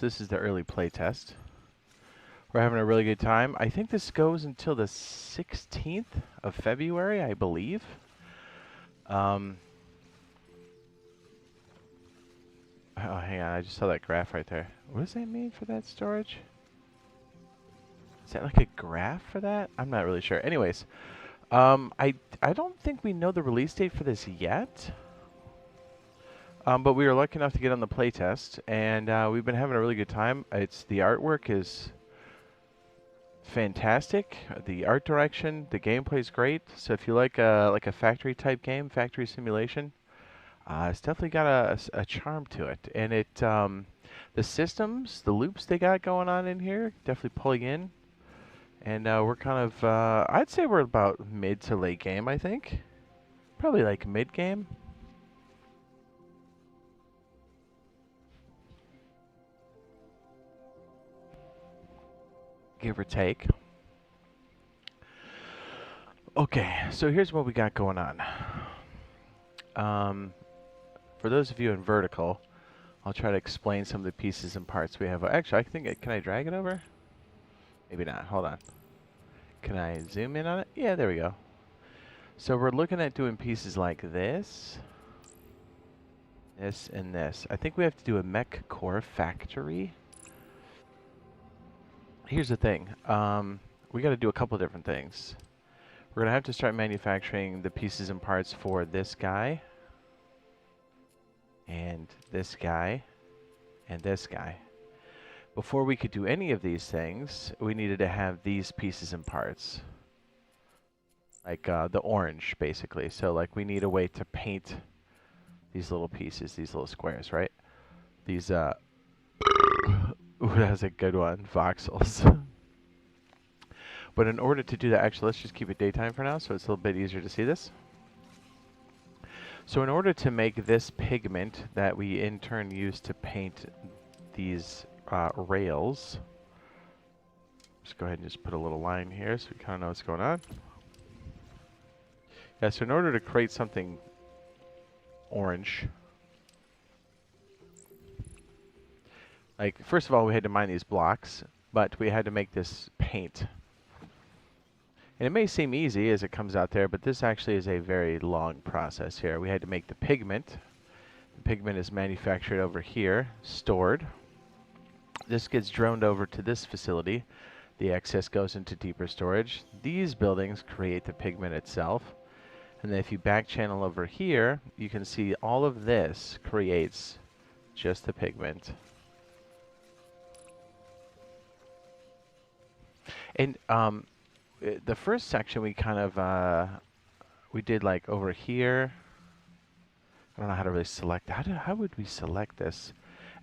This is the early play test. We're having a really good time. I think this goes until the 16th of February, I believe. Oh, hang on. I just saw that graph right there. What does that mean for that storage? Is that like a graph for that? I'm not really sure. Anyways, I don't think we know the release date for this yet. But we were lucky enough to get on the playtest, and we've been having a really good time. The artwork is fantastic. The art direction, the gameplay is great. So if you like a factory type game, factory simulation, it's definitely got a charm to it. And the systems, the loops they got going on in here, definitely pulling in. And we're kind of, I'd say we're about mid to late game, I think. Probably like mid game. Give or take. Okay, so here's what we got going on. For those of you in vertical, I'll try to explain some of the pieces and parts we have. Actually, I think, can I drag it over? Maybe not. Hold on. Can I zoom in on it? Yeah, there we go. So we're looking at doing pieces like this, this, and this. I think we have to do a mech core factory. Here's the thing. We got to do a couple different things. We're going to have to start manufacturing the pieces and parts for this guy, and this guy, and this guy. Before we could do any of these things, we needed to have these pieces and parts. Like the orange, basically. So like we need a way to paint these little pieces, these little squares, right? These, ooh, that was a good one, voxels. But in order to do that, actually, let's just keep it daytime for now, so it's a little bit easier to see this. So in order to make this pigment that we in turn use to paint these rails, just go ahead and just put a little line here so we kind of know what's going on. Yeah, so in order to create something orange, like, first of all, we had to mine these blocks, but we had to make this paint. And it may seem easy as it comes out there, but this actually is a very long process here. We had to make the pigment. The pigment is manufactured over here, stored. This gets droned over to this facility. The excess goes into deeper storage. These buildings create the pigment itself. And then if you back channel over here, you can see all of this creates just the pigment. And the first section we kind of we did like over here. I don't know how to really select. How would we select this?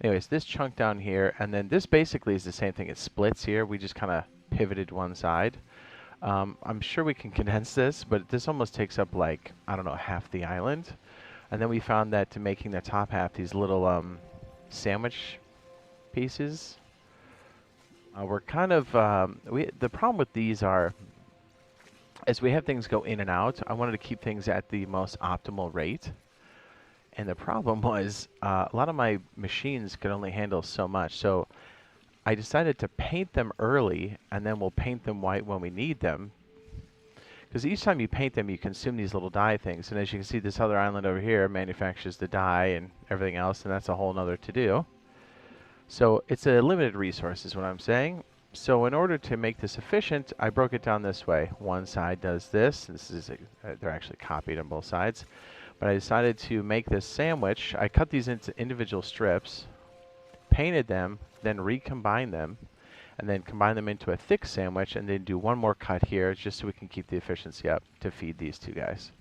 Anyways, this chunk down here, and then this basically is the same thing. It splits here. We just kind of pivoted one side. I'm sure we can condense this, but this almost takes up like, I don't know, half the island. And then we found that to making the top half, these little sandwich pieces, we're kind of, the problem with these are, as we have things go in and out, I wanted to keep things at the most optimal rate. And the problem was a lot of my machines could only handle so much. So I decided to paint them early, and then we'll paint them white when we need them. Because each time you paint them, you consume these little dye things. And as you can see, this other island over here manufactures the dye and everything else, and that's a whole nother to-do. So it's a limited resource is what I'm saying. So in order to make this efficient, I broke it down this way. One side does this. This is they're actually copied on both sides. But I decided to make this sandwich. I cut these into individual strips, painted them, then recombined them, and then combine them into a thick sandwich, and then do one more cut here just so we can keep the efficiency up to feed these two guys,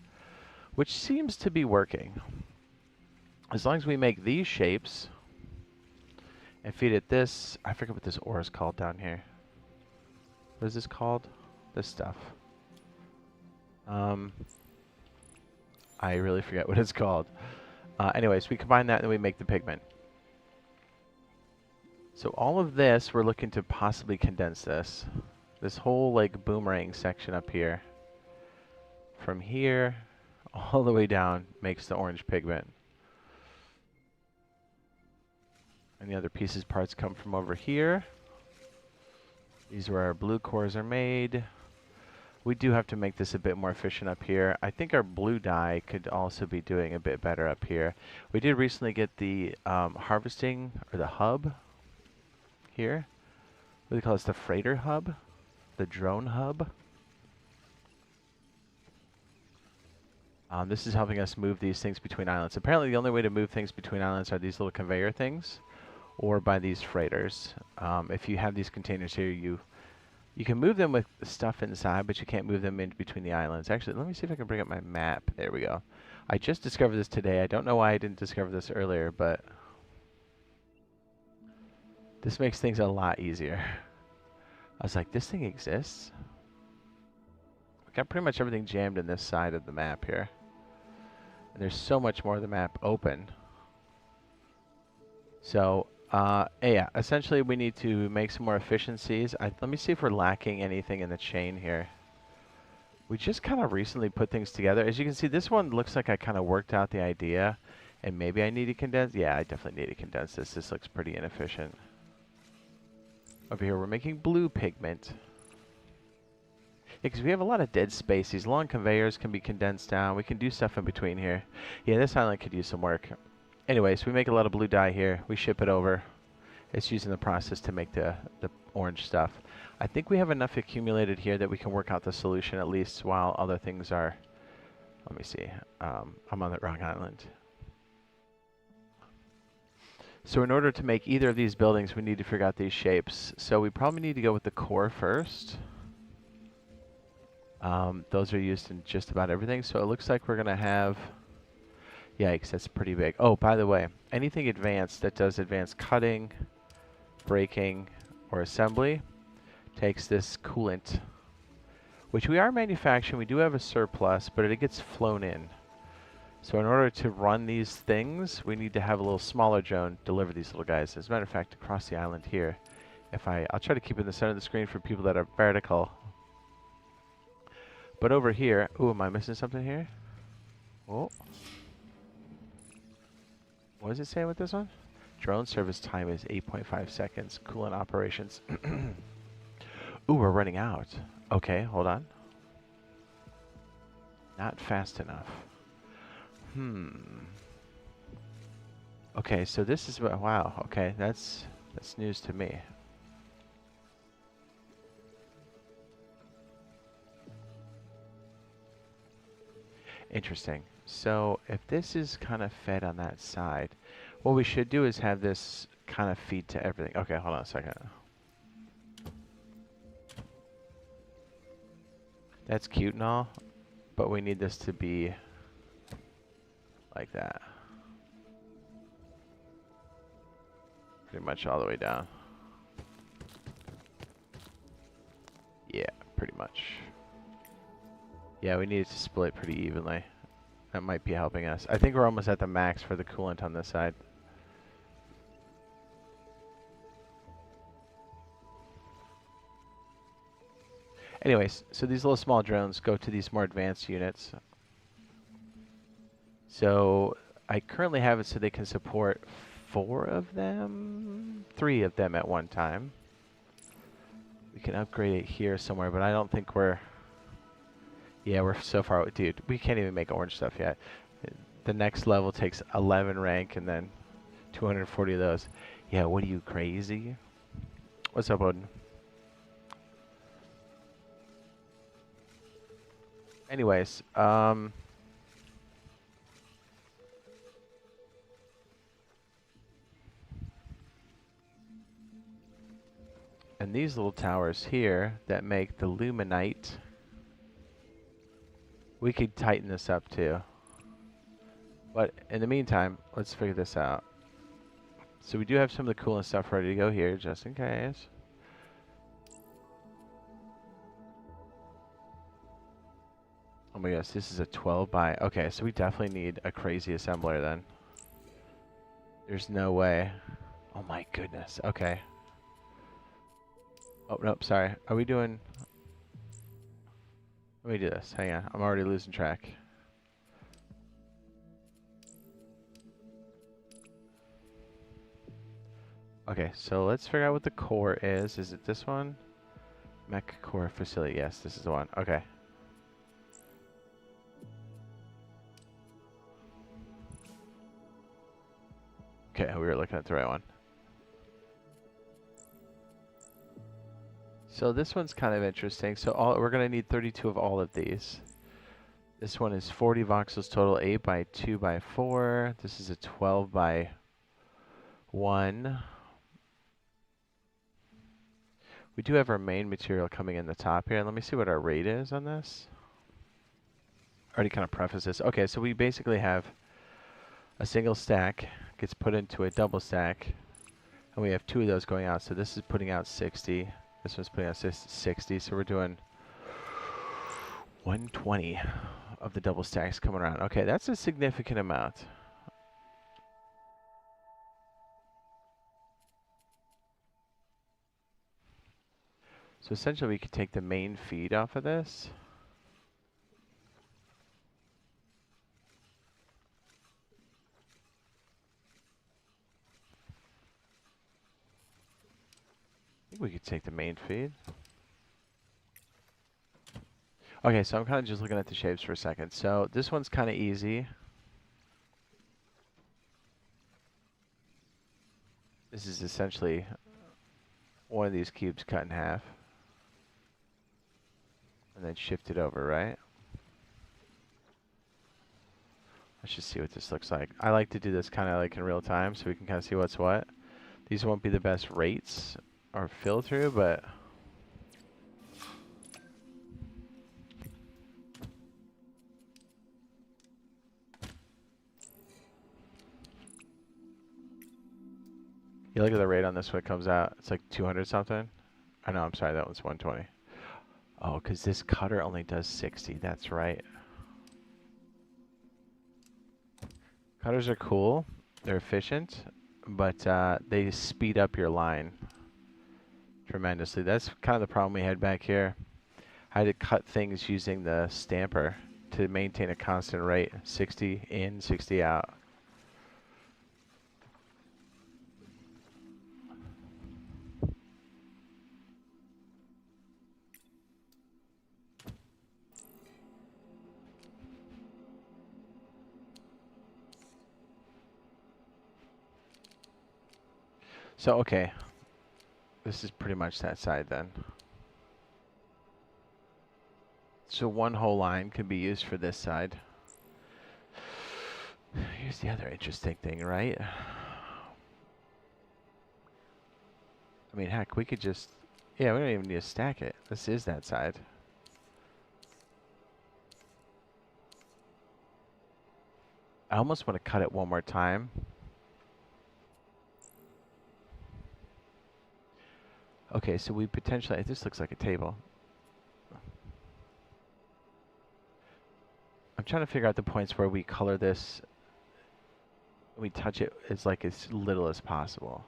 which seems to be working. As long as we make these shapes and feed it this, I forget what this ore is called down here. What is this called? This stuff. I really forget what it's called. Anyways, we combine that and we make the pigment. So all of this, we're looking to possibly condense this. This whole like boomerang section up here. From here all the way down makes the orange pigment. And the other pieces parts come from over here. These are where our blue cores are made. We do have to make this a bit more efficient up here. I think our blue dye could also be doing a bit better up here. We did recently get the harvesting, or the hub here. What do they call this? The freighter hub? The drone hub? This is helping us move these things between islands. Apparently the only way to move things between islands are these little conveyor things, or by these freighters. If you have these containers here, you can move them with the stuff inside, but you can't move them in between the islands. Actually, let me see if I can bring up my map. There we go. I just discovered this today. I don't know why I didn't discover this earlier, but this makes things a lot easier. I was like, this thing exists? We got pretty much everything jammed in this side of the map here. And there's so much more of the map open. So, yeah, essentially we need to make some more efficiencies. Let me see if we're lacking anything in the chain here. We just kind of recently put things together. As you can see, this one looks like I kind of worked out the idea, and maybe I need to condense. Yeah, I definitely need to condense this. This looks pretty inefficient. Over here, we're making blue pigment. Because we have a lot of dead space. These long conveyors can be condensed down. We can do stuff in between here. Yeah, this island could use some work. Anyway, so we make a lot of blue dye here. We ship it over. It's using the process to make the orange stuff. I think we have enough accumulated here that we can work out the solution at least while other things are... Let me see. I'm on the wrong island. So in order to make either of these buildings, we need to figure out these shapes. So we probably need to go with the core first. Those are used in just about everything. So it looks like we're going to have... Yikes, that's pretty big. Oh, by the way, anything advanced that does advanced cutting, braking, or assembly takes this coolant, which we are manufacturing. We do have a surplus, but it gets flown in. So in order to run these things, we need to have a little smaller drone deliver these little guys. As a matter of fact, across the island here, I'll try to keep it in the center of the screen for people that are vertical. But over here, ooh, am I missing something here? Oh. What does it say with this one? Drone service time is 8.5 seconds. Coolant operations. Ooh, we're running out. Okay, hold on. Not fast enough. Okay, so this is... Wow, okay, that's news to me. Interesting. So if this is kind of fed on that side, what we should do is have this kind of feed to everything. Okay, hold on a second. That's cute and all, but we need this to be like that. Pretty much all the way down. Yeah, pretty much. Yeah, we need it to split pretty evenly. That might be helping us. I think we're almost at the max for the coolant on this side. Anyways, so these little small drones go to these more advanced units. So I currently have it so they can support 4 of them? 3 of them at one time. We can upgrade it here somewhere, but I don't think we're... Yeah, we're so far... Dude, we can't even make orange stuff yet. The next level takes 11 rank and then 240 of those. Yeah, what are you, crazy? What's up, Odin? Anyways, and these little towers here that make the luminite, we could tighten this up too. But in the meantime, let's figure this out. So we do have some of the coolant stuff ready to go here, just in case. Oh my gosh, this is a 12 by... Okay, so we definitely need a crazy assembler then. There's no way. Oh my goodness, okay. Oh, nope, sorry. Are we doing... Let me do this. Hang on, I'm already losing track. Okay, so let's figure out what the core is. Is it this one? Mech core facility. Yes, this is the one. Okay. Okay, we were looking at the right one. So this one's kind of interesting. So we're going to need 32 of all of these. This one is 40 voxels total, 8 by 2 by 4. This is a 12 by 1. We do have our main material coming in the top here. Let me see what our rate is on this. Already kind of preface this. Okay, so we basically have a single stack gets put into a double stack, and we have 2 of those going out. So this is putting out 60. This one's putting out 60. So we're doing 120 of the double stacks coming around. Okay, that's a significant amount. So essentially we could take the main feed off of this. I think we could take the main feed. Okay, so I'm kind of just looking at the shapes for a second. So this one's kind of easy. This is essentially one of these cubes cut in half. And then shift it over, right? Let's just see what this looks like. I like to do this kind of like in real time so we can kind of see what's what. These won't be the best rates or fill through, but you look at the rate on this when it comes out. It's like 200 something. I know, I'm sorry, that one's 120. Oh, because this cutter only does 60. That's right. Cutters are cool. They're efficient, but they speed up your line tremendously. That's kind of the problem we had back here. I had to cut things using the stamper to maintain a constant rate, 60 in, 60 out. So, okay. This is pretty much that side then. So one whole line could be used for this side. Here's the other interesting thing, right? I mean, heck, we could just... Yeah, we don't even need to stack it. This is that side. I almost want to cut it one more time. Okay, so we potentially... This looks like a table. I'm trying to figure out the points where we color this. We touch it as like as little as possible.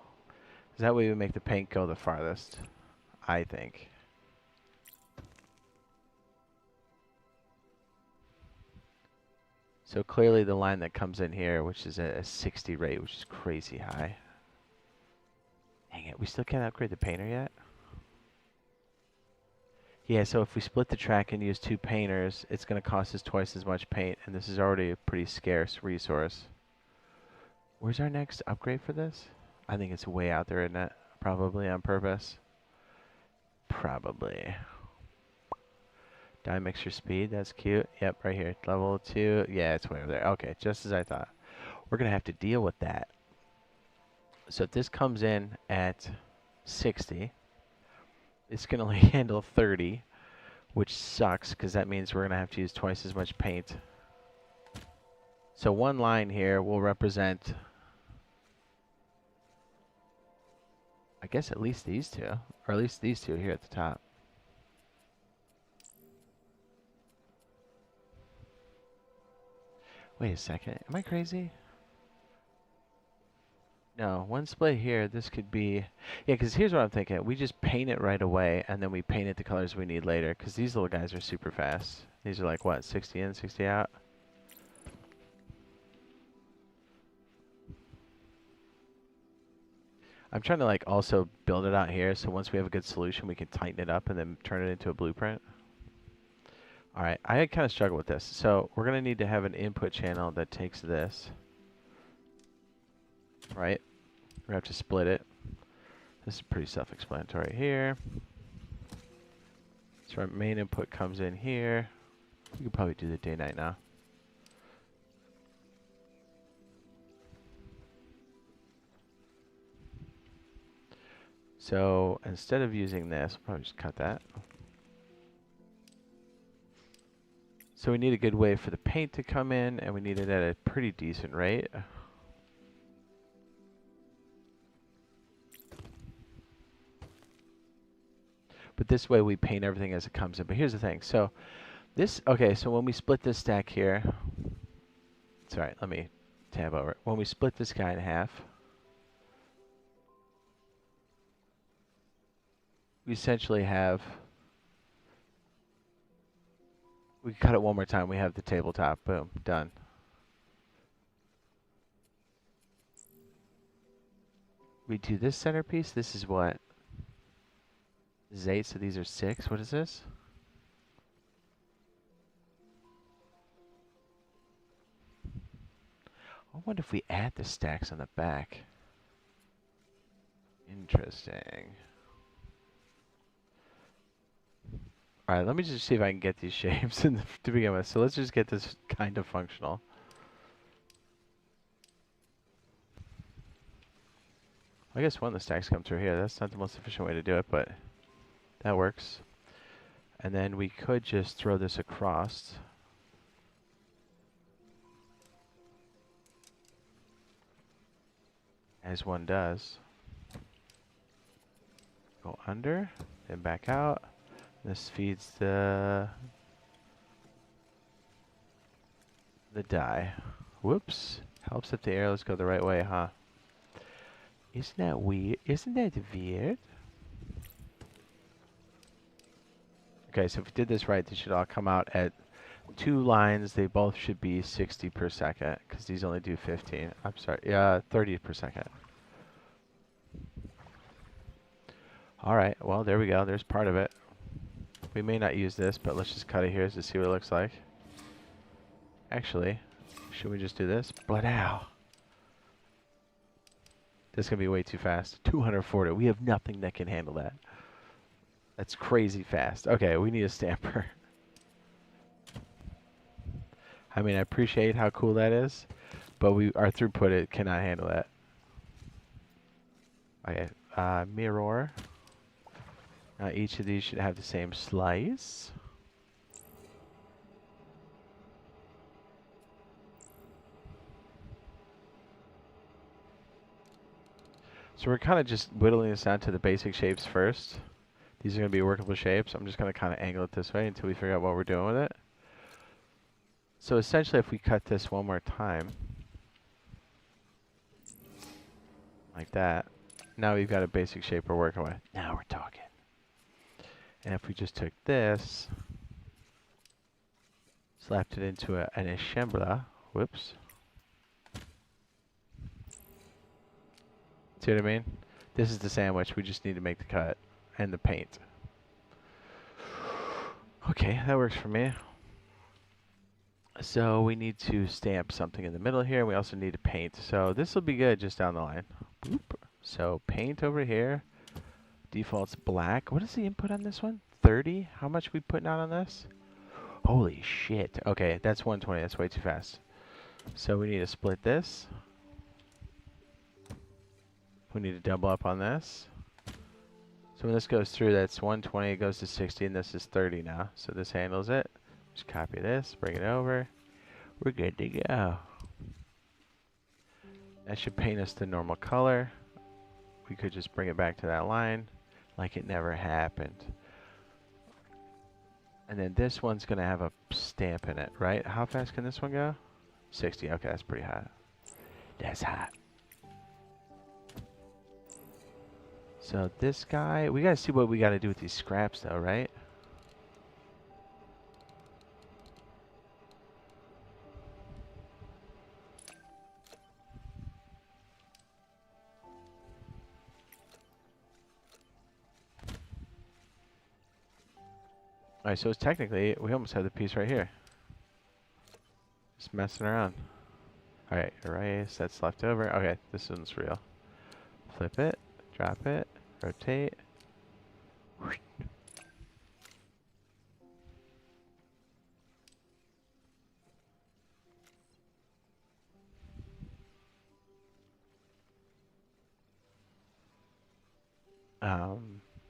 That way we make the paint go the farthest, I think. So clearly the line that comes in here, which is a 60 rate, which is crazy high. Dang it, we still can't upgrade the painter yet? Yeah, so if we split the track and use 2 painters, it's going to cost us twice as much paint, and this is already a pretty scarce resource. Where's our next upgrade for this? I think it's way out there, isn't it? Probably on purpose. Probably. Dye mixture speed, that's cute. Yep, right here. Level 2. Yeah, it's way over there. Okay, just as I thought. We're going to have to deal with that. So if this comes in at 60, it's going to only handle 30, which sucks because that means we're going to have to use twice as much paint. So one line here will represent, I guess, at least these two, or at least these two here at the top. Wait a second, am I crazy? No, one split here, this could be... Yeah, because here's what I'm thinking. We just paint it right away, and then we paint it the colors we need later, because these little guys are super fast. These are like, what, 60 in, 60 out? I'm trying to like also build it out here, so once we have a good solution, we can tighten it up and then turn it into a blueprint. All right, I kind of struggle with this. So we're gonna need to have an input channel that takes this, right? We're gonna have to split it. This is pretty self-explanatory here. So our main input comes in here. We could probably do the day-night now. So instead of using this, we'll probably just cut that. So we need a good way for the paint to come in, and we need it at a pretty decent rate. But this way we paint everything as it comes in. But here's the thing. So this, okay, so when we split this stack here, sorry, let me tab over it. When we split this guy in half, we essentially have, we cut it one more time, we have the tabletop. Boom, done. We do this centerpiece. This is what? This is 8, so these are 6. What is this? I wonder if we add the stacks on the back. Interesting. Alright, let me just see if I can get these shapes to begin with. So let's just get this kind of functional. I guess one of the stacks come through here. That's not the most efficient way to do it, but that works. And then we could just throw this across. As one does. Go under, then back out. This feeds the die. Whoops. Helps if the arrows go the right way, huh? Isn't that weird? Isn't that weird? Okay, so if we did this right, they should all come out at 2 lines. They both should be 60 per second, because these only do 15. I'm sorry, yeah, 30 per second. All right, well, there we go. There's part of it. We may not use this, but let's just cut it here to see what it looks like. Actually, should we just do this? Blood-ow. This is going to be way too fast. 240. We have nothing that can handle that. That's crazy fast. Okay, we need a stamper. I mean, I appreciate how cool that is, but our throughput, it cannot handle that. Okay, mirror. Now each of these should have the same slice. So we're kind of just whittling this down to the basic shapes first. These are going to be workable shapes. I'm just going to kind of angle it this way until we figure out what we're doing with it. So essentially, if we cut this one more time, like that, now we've got a basic shape we're working with. Now we're talking. And if we just took this, slapped it into an ensemble, whoops. See what I mean? This is the sandwich. We just need to make the cut and the paint. Okay, that works for me. So we need to stamp something in the middle here. We also need to paint. So this will be good just down the line. Boop. So paint over here. Default's black. What is the input on this one? 30? How much are we putting out on this? Holy shit. Okay, that's 120. That's way too fast. So we need to split this. We need to double up on this. So when this goes through, that's 120. It goes to 60, and this is 30 now. So this handles it. Just copy this, bring it over. We're good to go. That should paint us the normal color. We could just bring it back to that line like it never happened. And then this one's going to have a stamp in it, right? How fast can this one go? 60. Okay, that's pretty hot. That's hot. So this guy, we got to see what we got to do with these scraps though, right? Alright, so it's technically, we almost have the piece right here. Just messing around. Alright, erase, that's left over. Okay, this one's real. Flip it, drop it, rotate.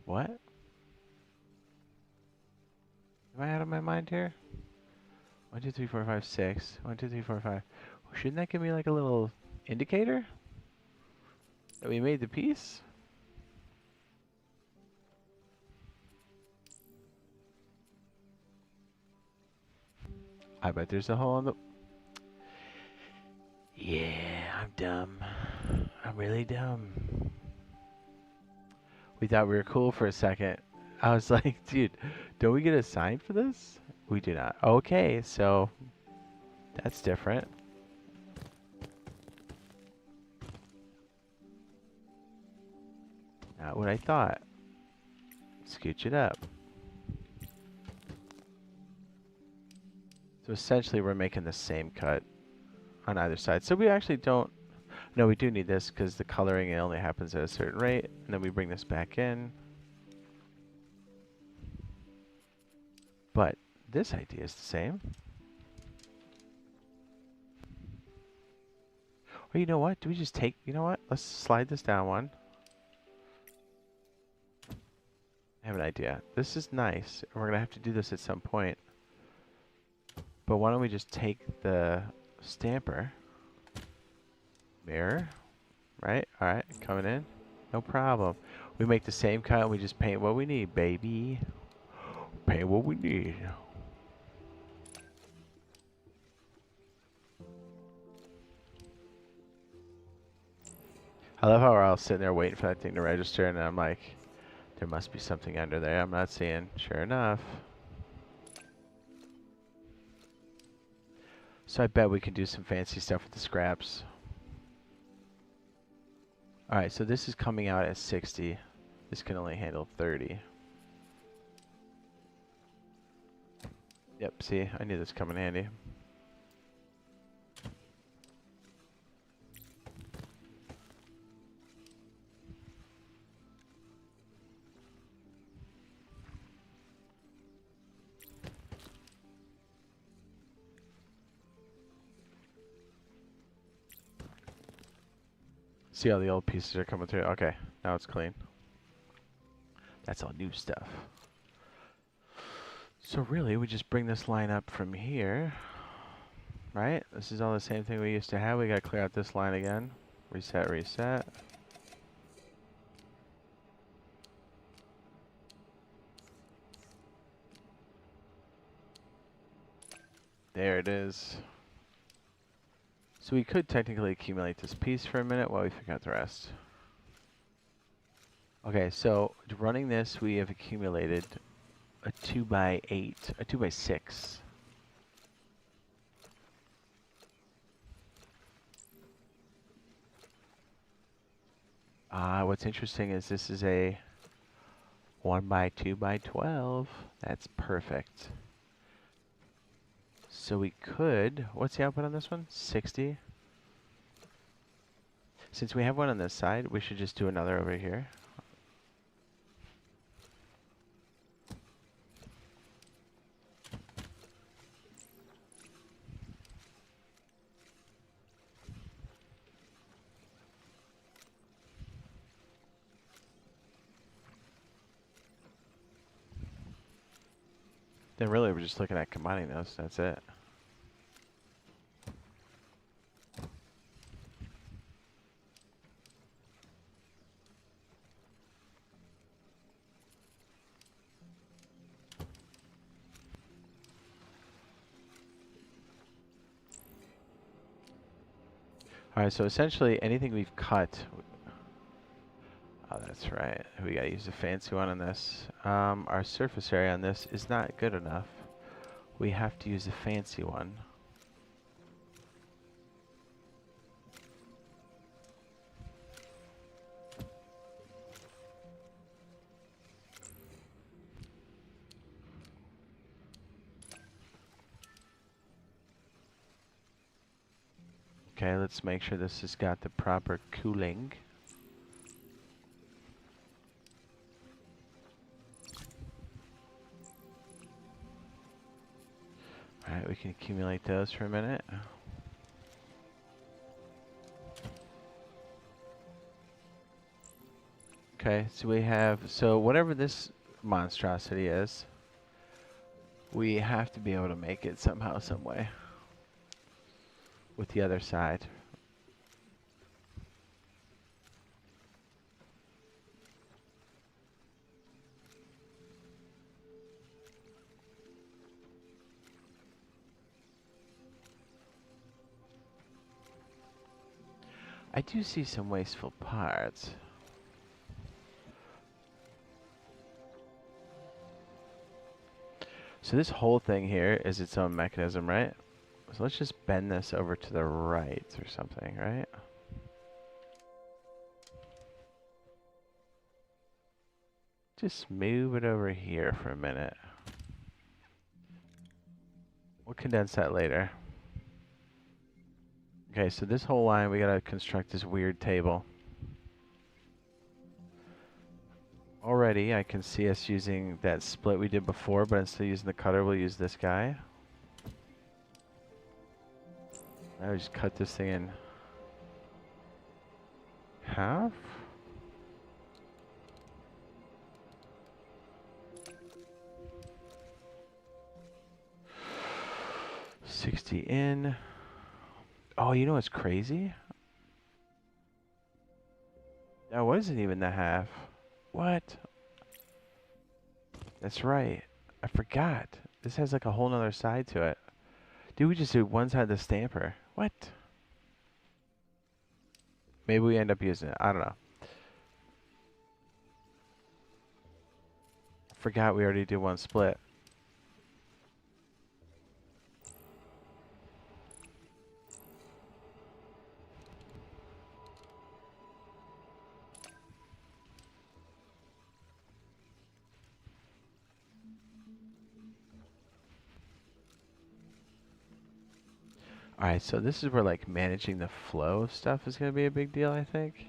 What? Am I out of my mind here? 1, 2, 3, 4, 5, 6. 1, 2, 3, 4, 5. Shouldn't that give me like a little indicator that we made the piece? I bet there's a hole in the... Yeah, I'm dumb. I'm really dumb. We thought we were cool for a second. I was like, dude, don't we get a sign for this? We do not. Okay, so that's different. Not what I thought. Scooch it up. So essentially we're making the same cut on either side. So we actually don't... No, we do need this because the coloring it only happens at a certain rate. And then we bring this back in. But this idea is the same. Or you know what? Do we just take... You know what? Let's slide this down one. I have an idea. This is nice. We're going to have to do this at some point. But why don't we just take the stamper, mirror, right? All right, coming in. No problem. We make the same cut and we just paint what we need, baby. Paint what we need. I love how we're all sitting there waiting for that thing to register and I'm like, there must be something under there I'm not seeing. Sure enough. So I bet we can do some fancy stuff with the scraps. Alright, so this is coming out at 60. This can only handle 30. Yep, see, I knew this would come in handy. See how the old pieces are coming through? Okay, now it's clean. That's all new stuff. So really, we just bring this line up from here, right? This is all the same thing we used to have. We gotta clear out this line again. Reset, reset. There it is. So we could technically accumulate this piece for a minute while we figure out the rest. Okay, so running this, we have accumulated a 2x8, a 2x6. What's interesting is this is a 1x2x12. That's perfect. So we could, what's the output on this one? 60. Since we have one on this side, we should just do another over here. Then really we're just looking at combining those, that's it. Alright, so essentially anything we've cut... Oh, that's right. We gotta use a fancy one on this. Our surface area on this is not good enough. We have to use a fancy one. Okay, let's make sure this has got the proper cooling. Alright, we can accumulate those for a minute. Okay, so we have, so whatever this monstrosity is, we have to be able to make it somehow, some way with the other side. I do see some wasteful parts. So this whole thing here is its own mechanism, right? So let's just bend this over to the right or something, right? Just move it over here for a minute. We'll condense that later. Okay, so this whole line, we gotta construct this weird table. Already, I can see us using that split we did before, but instead of using the cutter, we'll use this guy. Now we just cut this thing in half. $60 in. Oh, you know what's crazy? That wasn't even the half. What? That's right. I forgot. This has like a whole nother side to it. Dude, we just do one side of the stamper. What? Maybe we end up using it. I don't know. Forgot we already did one split. Alright, so this is where like managing the flow of stuff is going to be a big deal, I think.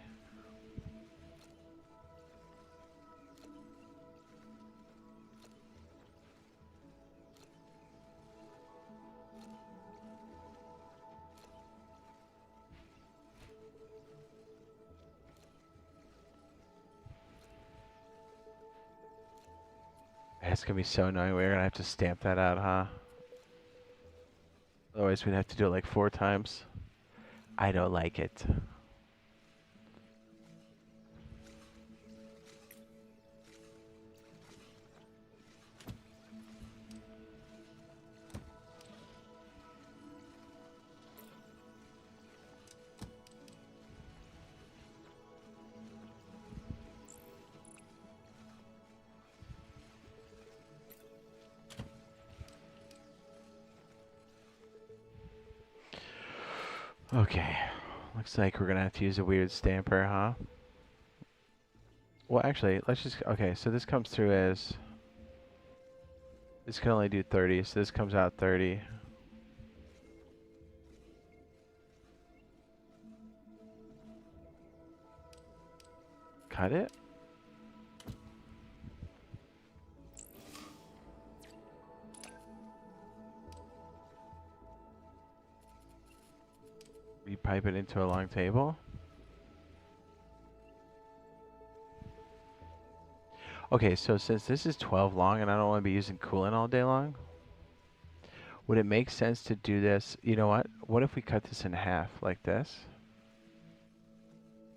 It's going to be so annoying. We're going to have to stamp that out, huh? Otherwise, we'd have to do it like 4 times. I don't like it. Okay. Looks like we're going to have to use a weird stamper, huh? Well, actually, let's just... Okay, so this comes through as... This can only do 30, so this comes out 30. Cut it? Repipe it into a long table? Okay, so since this is 12 long and I don't want to be using coolant all day long, would it make sense to do this? You know what? What if we cut this in half like this?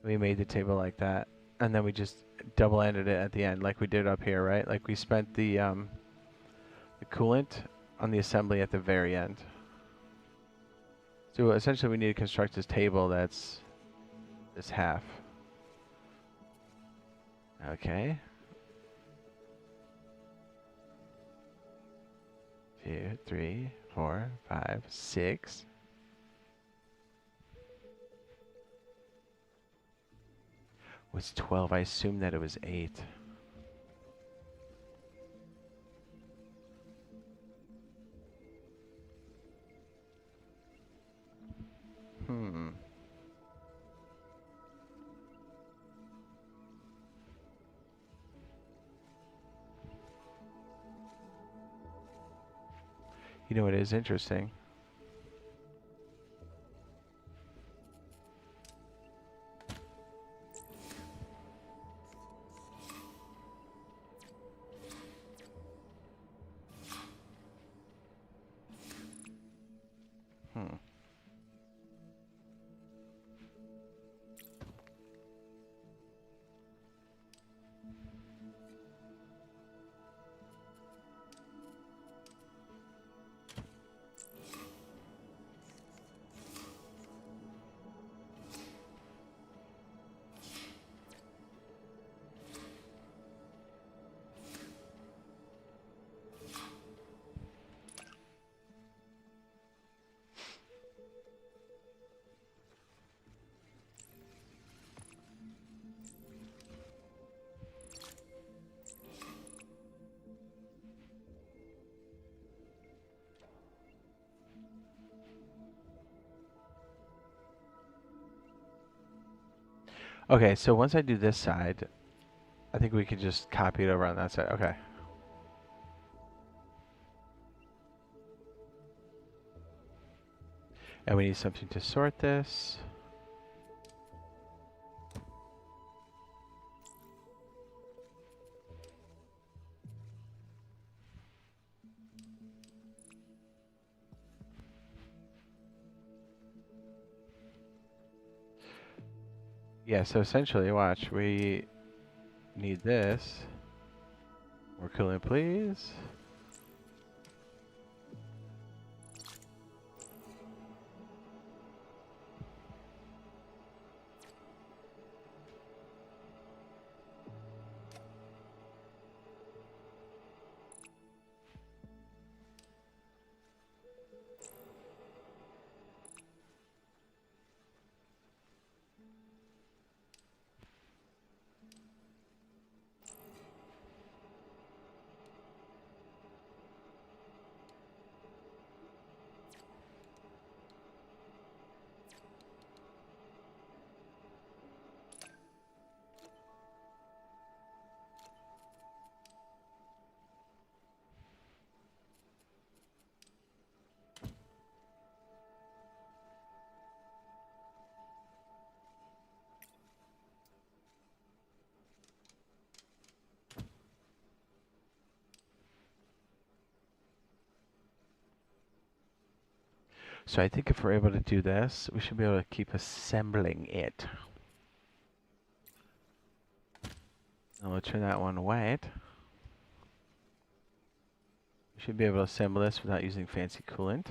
We made the table like that, and then we just double-ended it at the end like we did up here, right? Like we spent the coolant on the assembly at the very end. So essentially we need to construct this table that's this half. Okay. 2, 3, 4, 5, 6. Was 12. I assumed that it was 8. Hmm. You know what is interesting? Hmm. Okay, so once I do this side, I think we could just copy it over on that side. Okay. And we need something to sort this. Yeah, so essentially, watch, we need this. More coolant, please. So I think if we're able to do this, we should be able to keep assembling it. Now we'll turn that one white. We should be able to assemble this without using fancy coolant.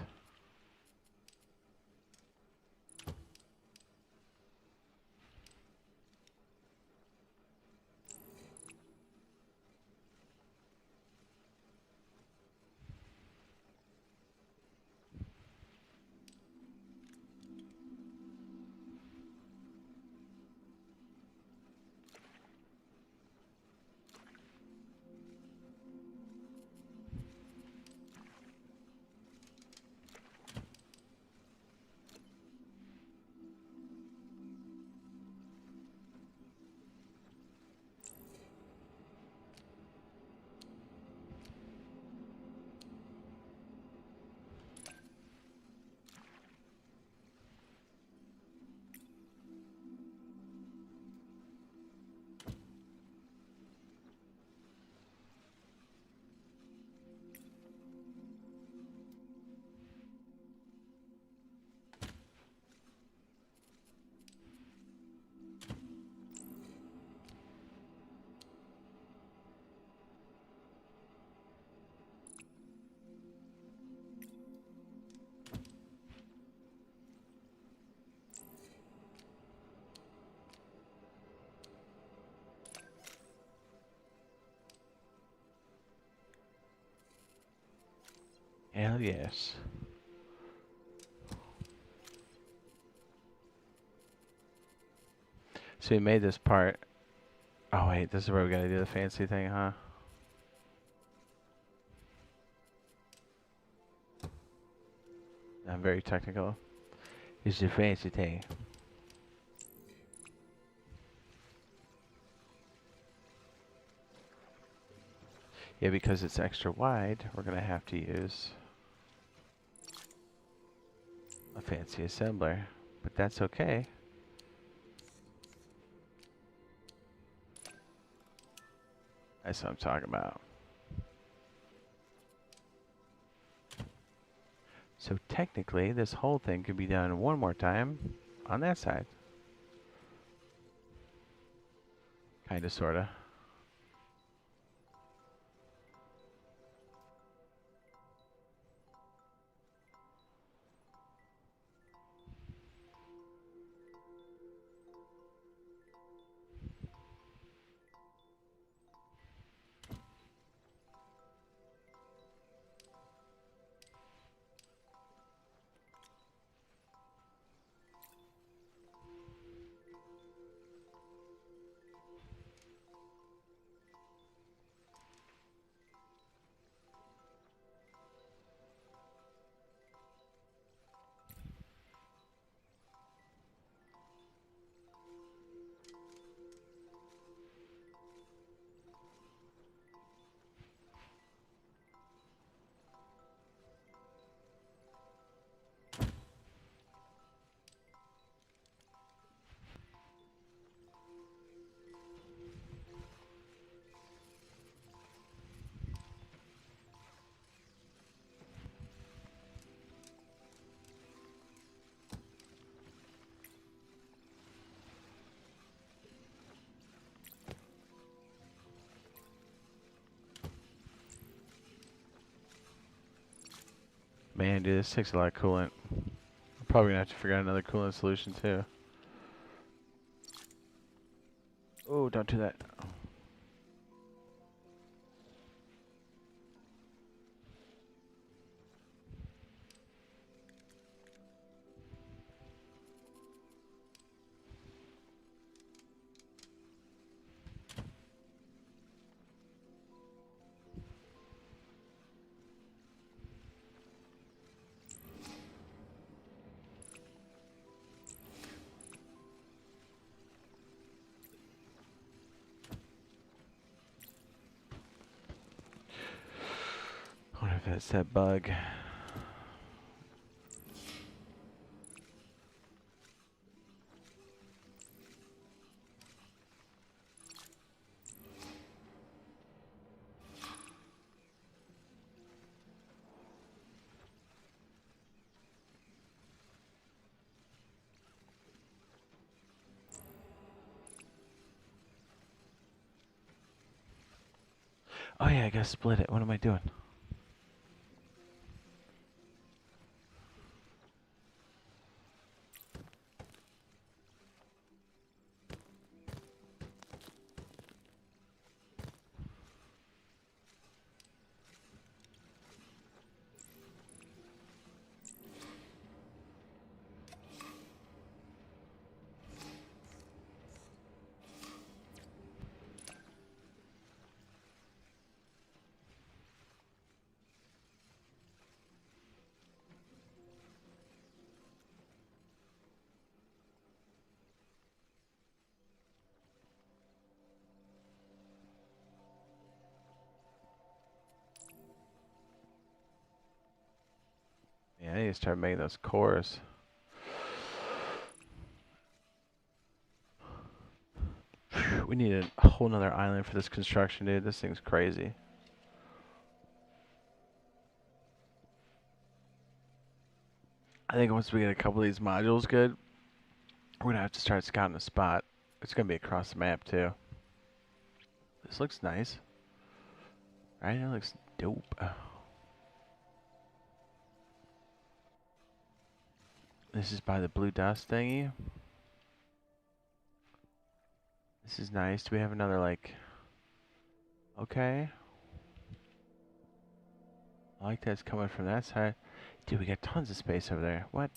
Hell yes. So we made this part. Oh wait, this is where we gotta do the fancy thing, huh? I'm very technical. It's the fancy thing. Yeah, because it's extra wide, we're gonna have to use fancy assembler, but that's okay. That's what I'm talking about. So technically, this whole thing could be done one more time on that side. Kinda, sorta. Man, dude, this takes a lot of coolant. I'm probably gonna have to figure out another coolant solution too. Oh, don't do that. I wonder if that's that bug. Oh yeah, I gotta split it. What am I doing? Yeah, I need to start making those cores. We need a whole nother island for this construction, dude. This thing's crazy. I think once we get a couple of these modules good, we're gonna have to start scouting a spot. It's gonna be across the map too. This looks nice. Right? It looks dope. This is by the blue dust thingy. This is nice. Do we have another, like... Okay. I like that it's coming from that side. Dude, we got tons of space over there. What?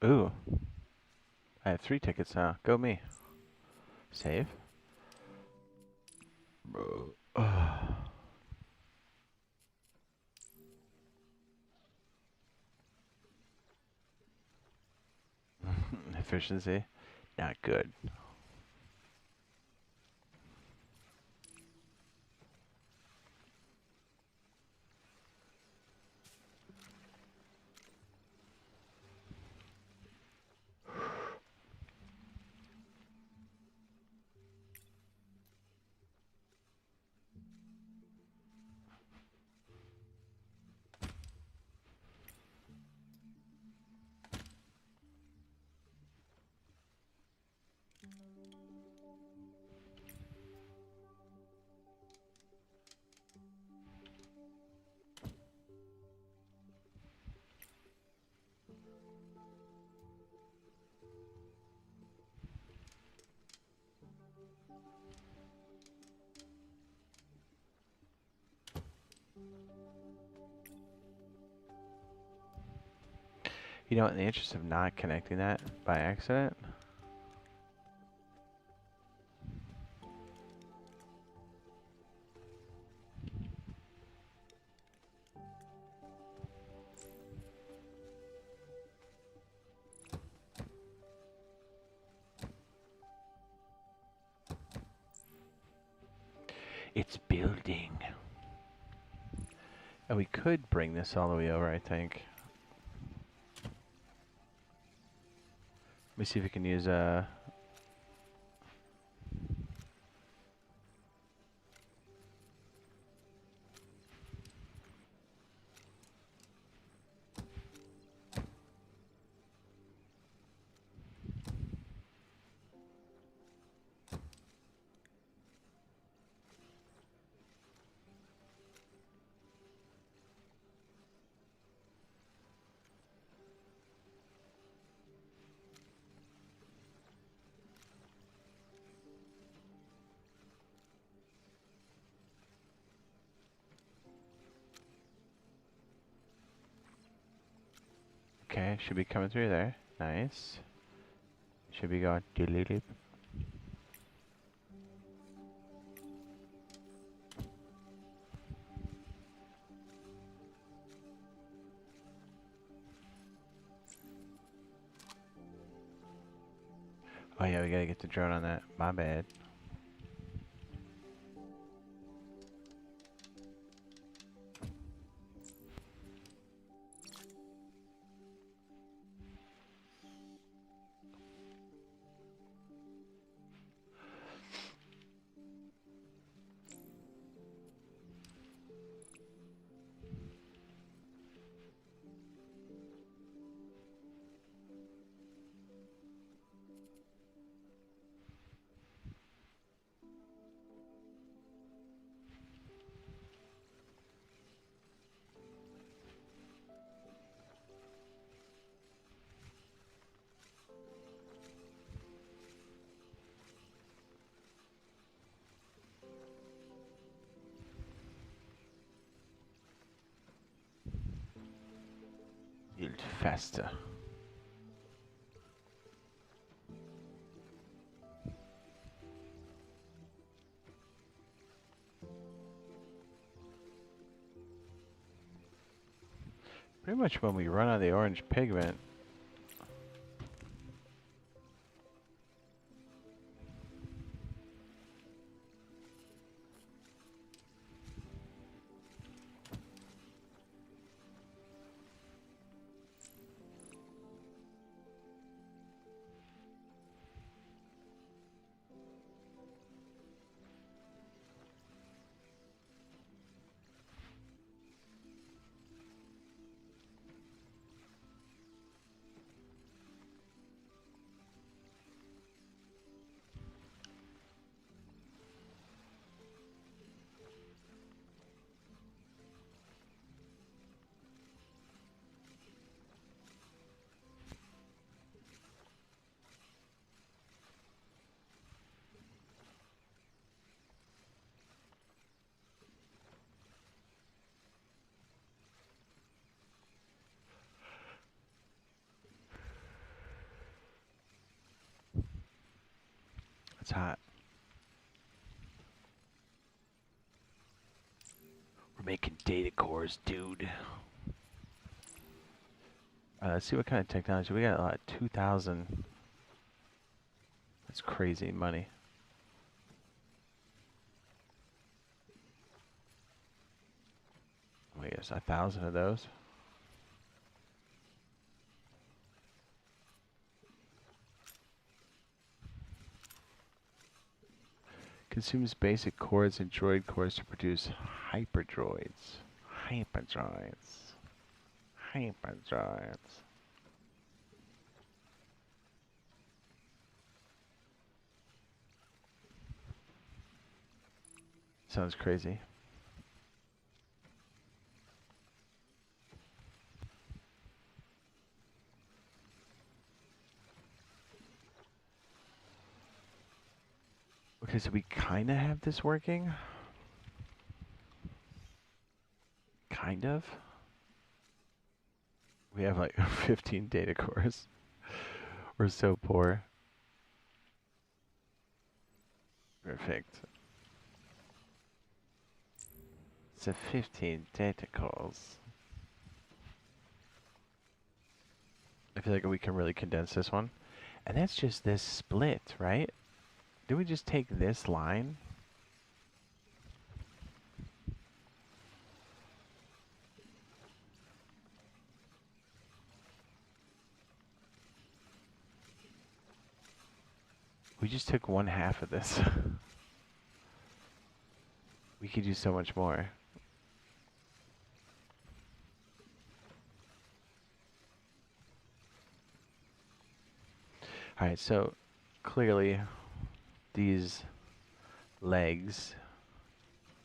Ooh, I have 3 tickets now. Go me. Save. Efficiency, not good. You know, in the interest of not connecting that by accident, it's building. And we could bring this all the way over, I think. Let me see if we can use okay, should be coming through there. Nice. Should be going doodly-doop. Oh yeah, we gotta get the drone on that. My bad. Yield faster. Pretty much when we run out of the orange pigment, it's hot. We're making data cores, dude. Let's see what kind of technology. We got 2,000. That's crazy money. Wait, there's 1,000 of those. Consumes basic cores and droid cores to produce hyperdroids. Hyperdroids. Hyperdroids. Sounds crazy. Okay, so we kind of have this working. Kind of. We have like 15 data cores. We're so poor. Perfect. So 15 data cores. I feel like we can really condense this one. And that's just this split, right? Did we just take this line? We just took 1/2 of this. We could do so much more. Alright, so clearly these legs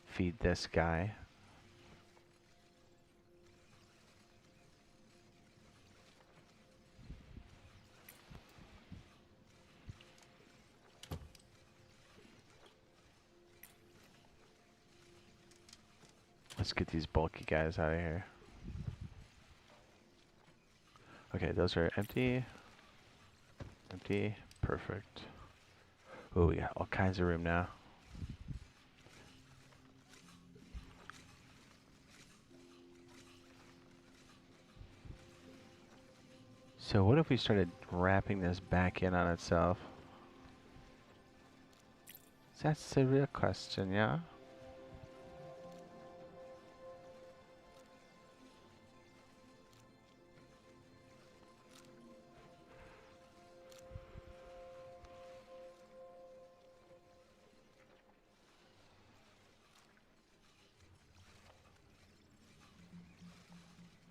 feed this guy. Let's get these bulky guys out of here. Okay, those are empty. Empty. Perfect. Oh, we got all kinds of room now. So what if we started wrapping this back in on itself? That's the real question, yeah?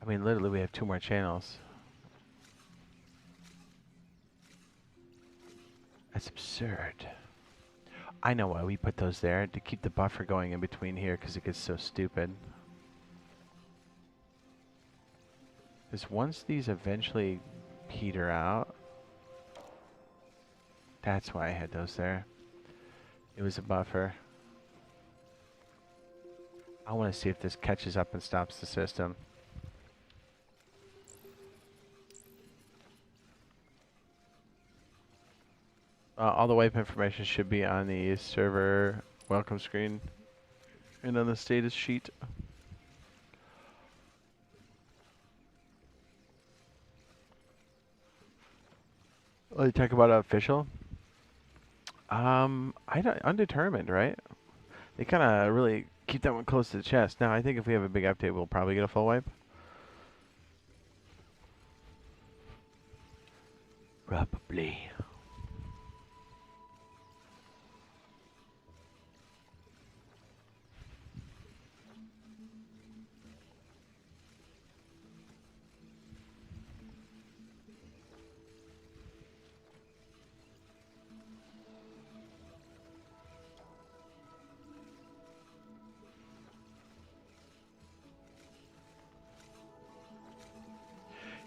I mean, literally, we have 2 more channels. That's absurd. I know why we put those there, to keep the buffer going in between here, because it gets so stupid. Because once these eventually peter out, that's why I had those there. It was a buffer. I want to see if this catches up and stops the system. All the wipe information should be on the server welcome screen and on the status sheet. Oh, you talk about official? Undetermined, right? They kind of really keep that one close to the chest. Now, I think if we have a big update, we'll probably get a full wipe. Probably.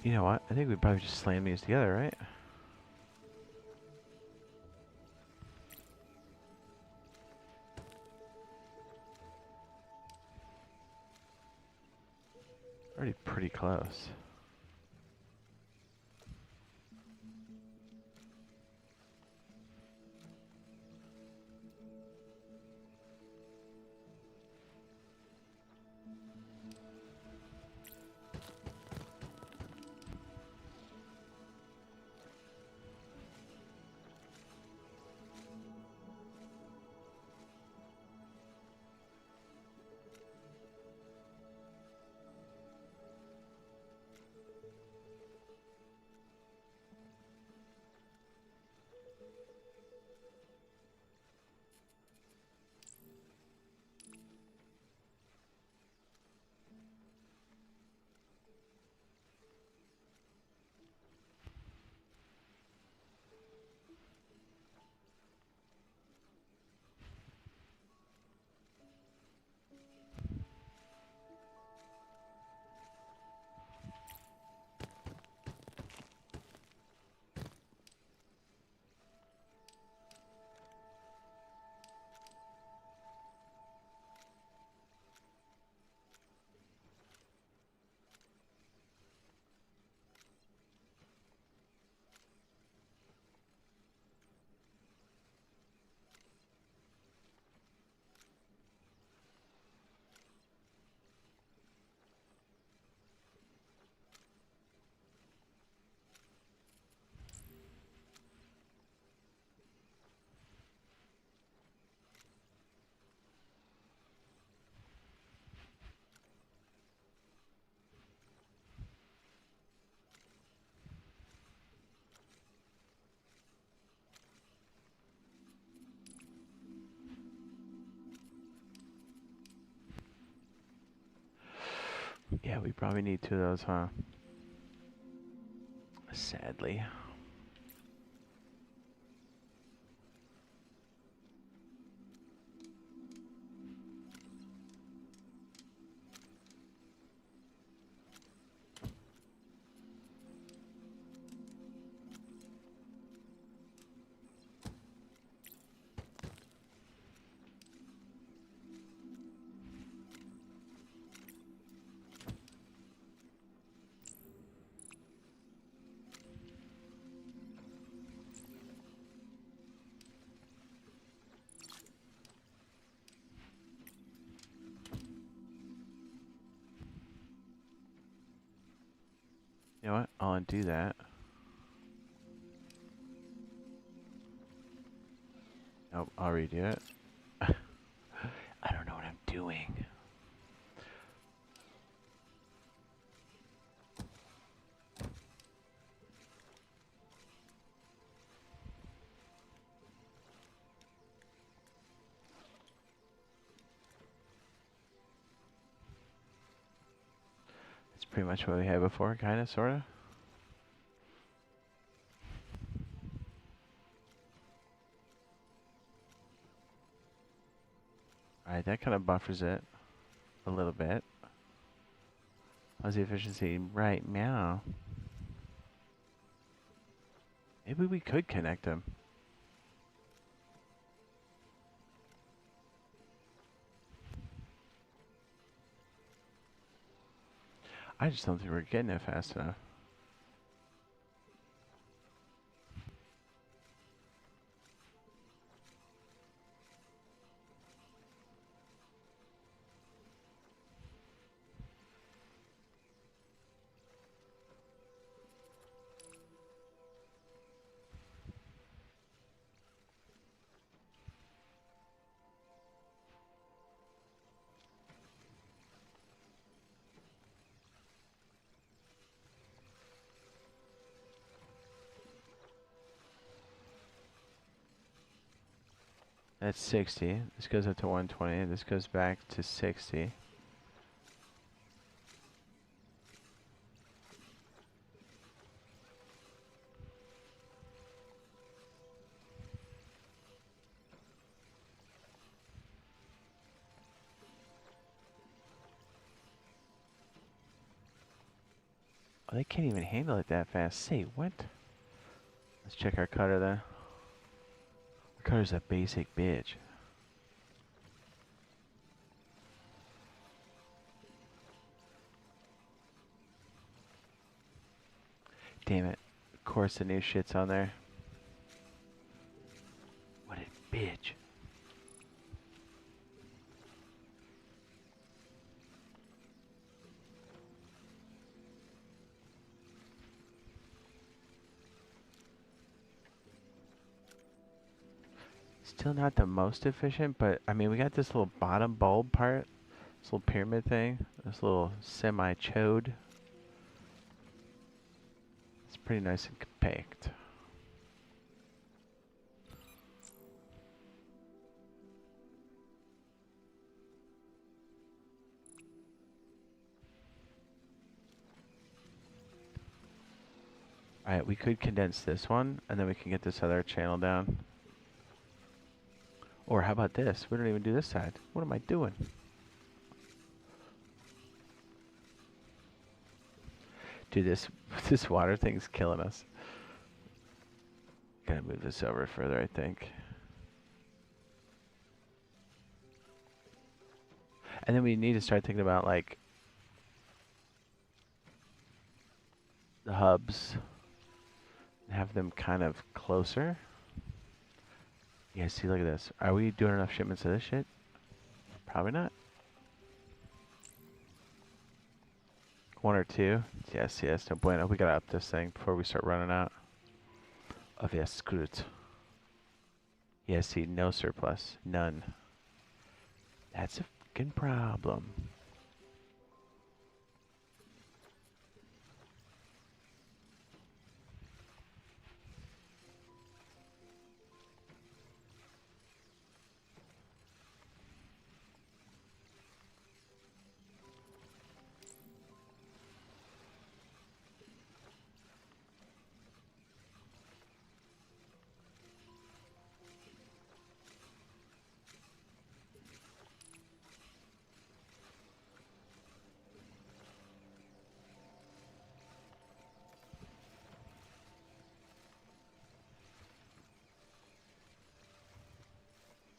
You know what? I think we probably just slam these together, right? Already pretty close. Yeah, we probably need two of those, huh? Sadly. You know what? I'll undo that. Nope, I'll redo it. I don't know what I'm doing. It's pretty much what we had before, kind of, sort of. Alright, that kind of buffers it a little bit. How's the efficiency right now? Maybe we could connect them. I just don't think we're getting it fast enough. That's 60. This goes up to 120. This goes back to 60. Oh, they can't even handle it that fast. Say, what? Let's check our cutter then. Our cutter's a basic bitch. Damn it. Of course the new shit's on there. What a bitch. Still not the most efficient, but I mean, we got this little bottom bulb part, this little pyramid thing, this little semi-chode. It's pretty nice and compact. Alright, we could condense this one, and then we can get this other channel down. Or how about this? We don't even do this side. What am I doing? Dude, this water thing's killing us. Gotta move this over further, I think. And then we need to start thinking about, like, the hubs. Have them kind of closer. Yeah, see, look at this. Are we doing enough shipments of this shit? Probably not. One or two. Yes, no bueno. We gotta up this thing before we start running out. Of yes, screwed. Yeah, see, no surplus. None. That's a fucking problem.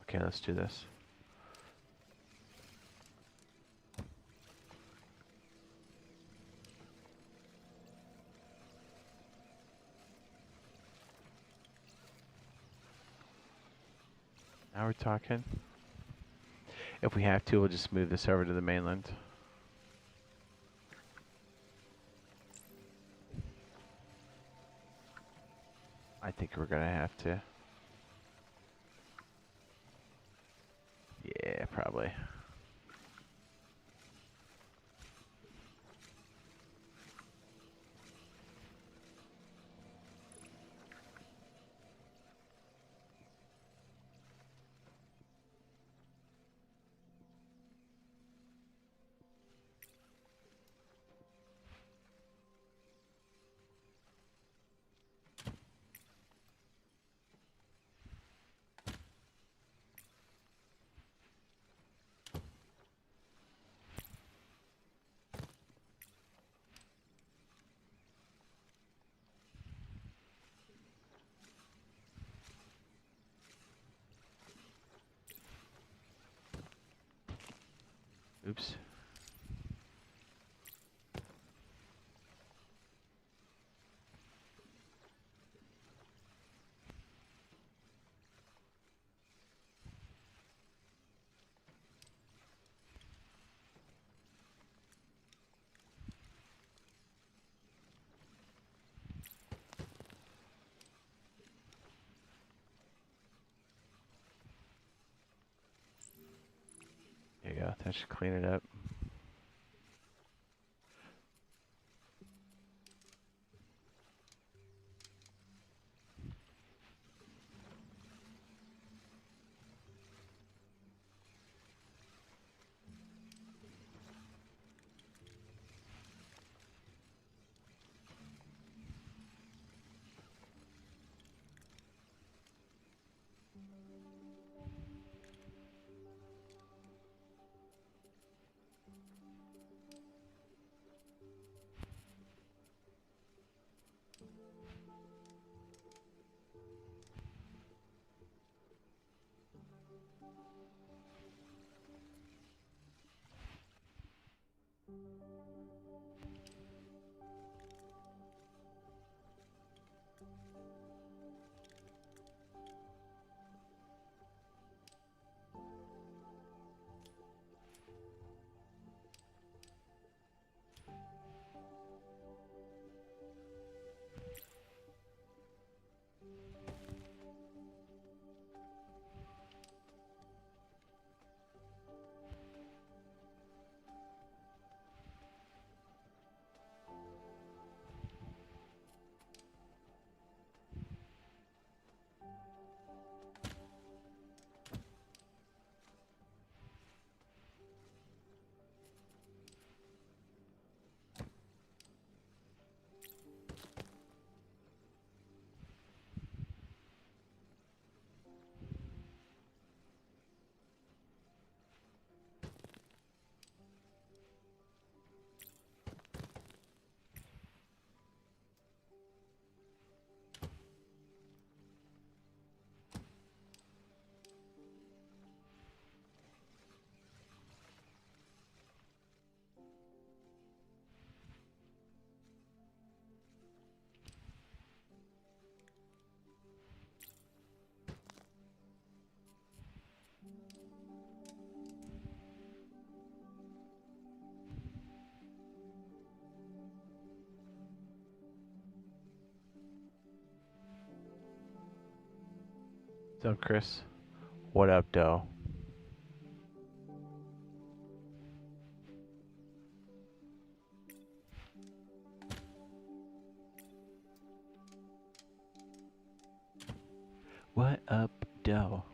Okay, let's do this. Now we're talking. If we have to, we'll just move this over to the mainland. I think we're gonna have to. Yeah, probably. Oops. There you go. That should clean it up. So, Chris, what up, doe? What up, doe?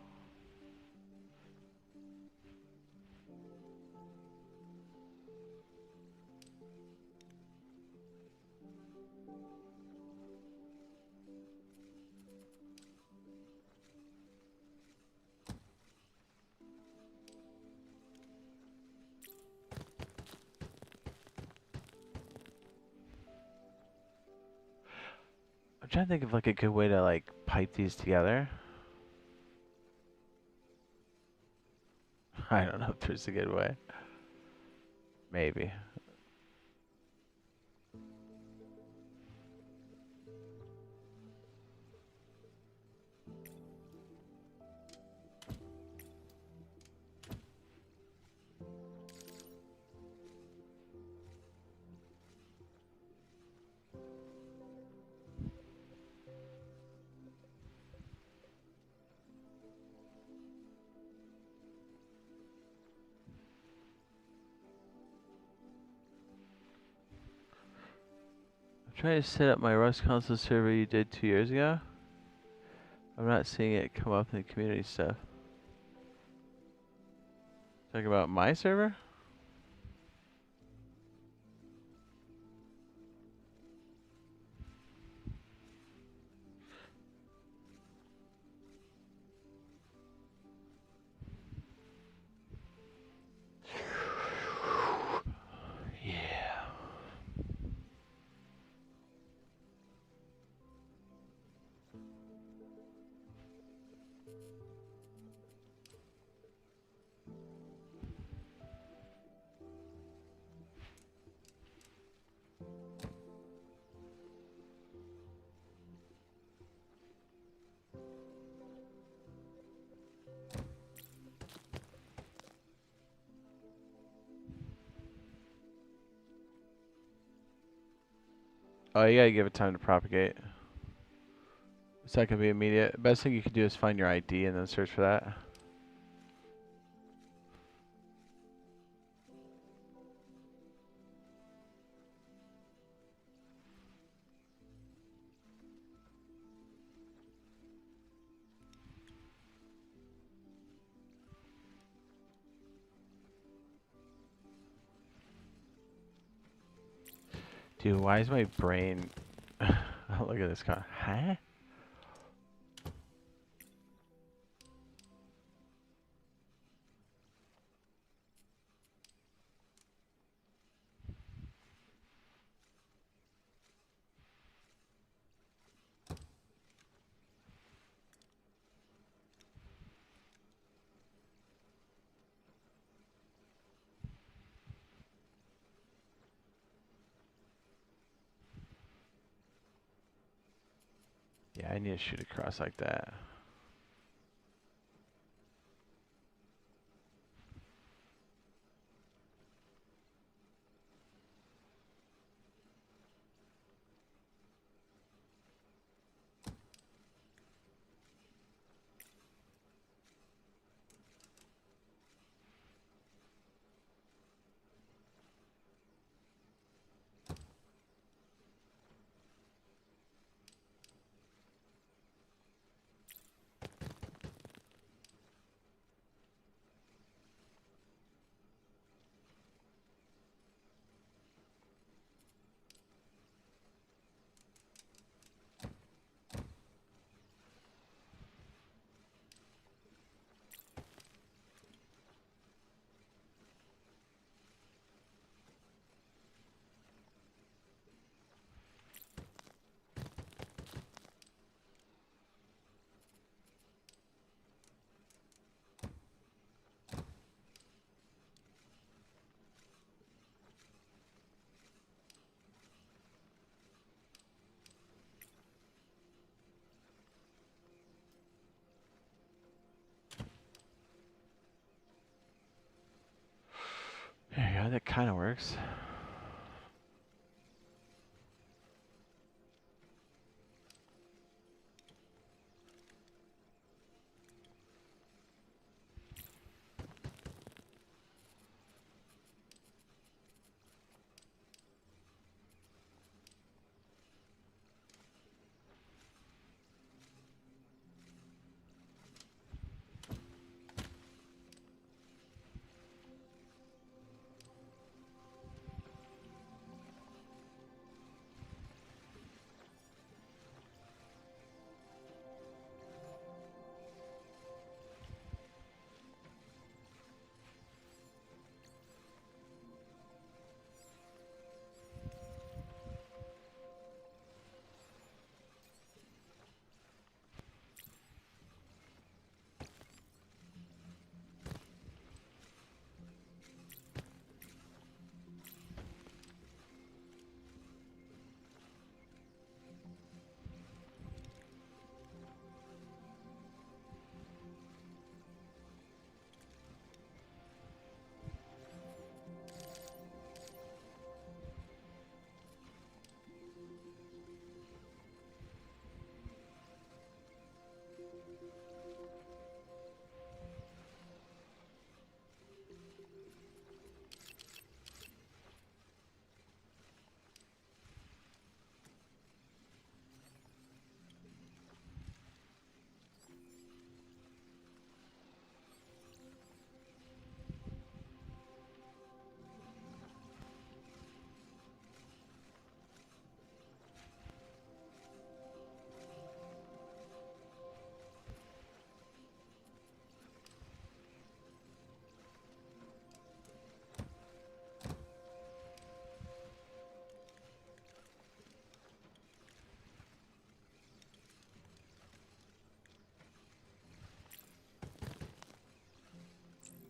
I'm trying to think of like a good way to like pipe these together. I don't know if there's a good way. Maybe. I'm trying to set up my Rust console server you did 2 years ago. I'm not seeing it come up in the community stuff. Talking about my server? Yeah. Oh, you gotta give it time to propagate. It's not gonna be immediate. Best thing you can do is find your ID and then search for that. Dude, why is my brain... Oh, look at this car. Huh? Yeah, I need to shoot across like that. There you go, that kind of works.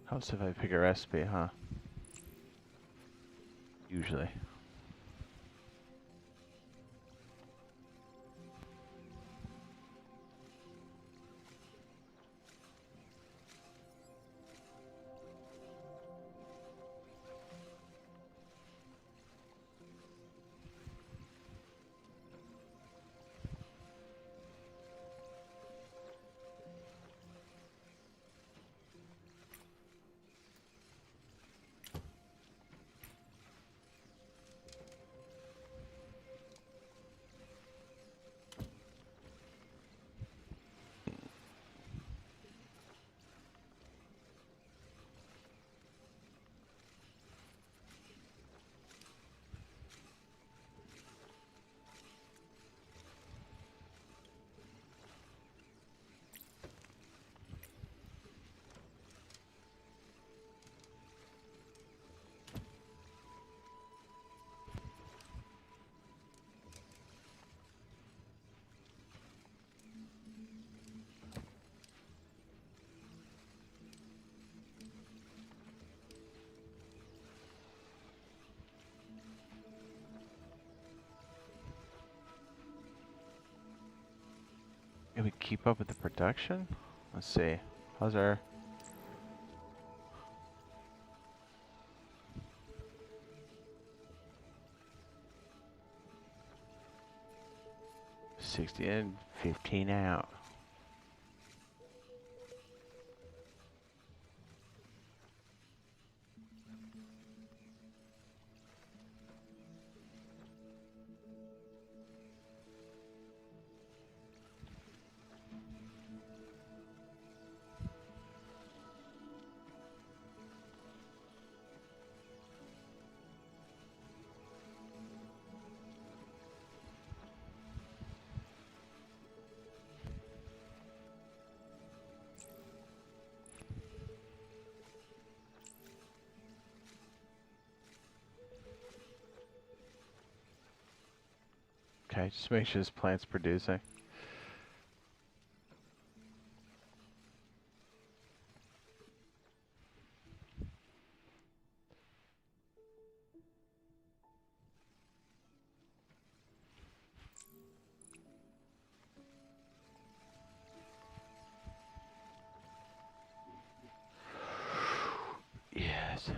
Helps if I pick a recipe, huh? Usually. Can we keep up with the production? Let's see. How's our... 60 in, 15 out. Okay, just make sure this plant's producing. Yes.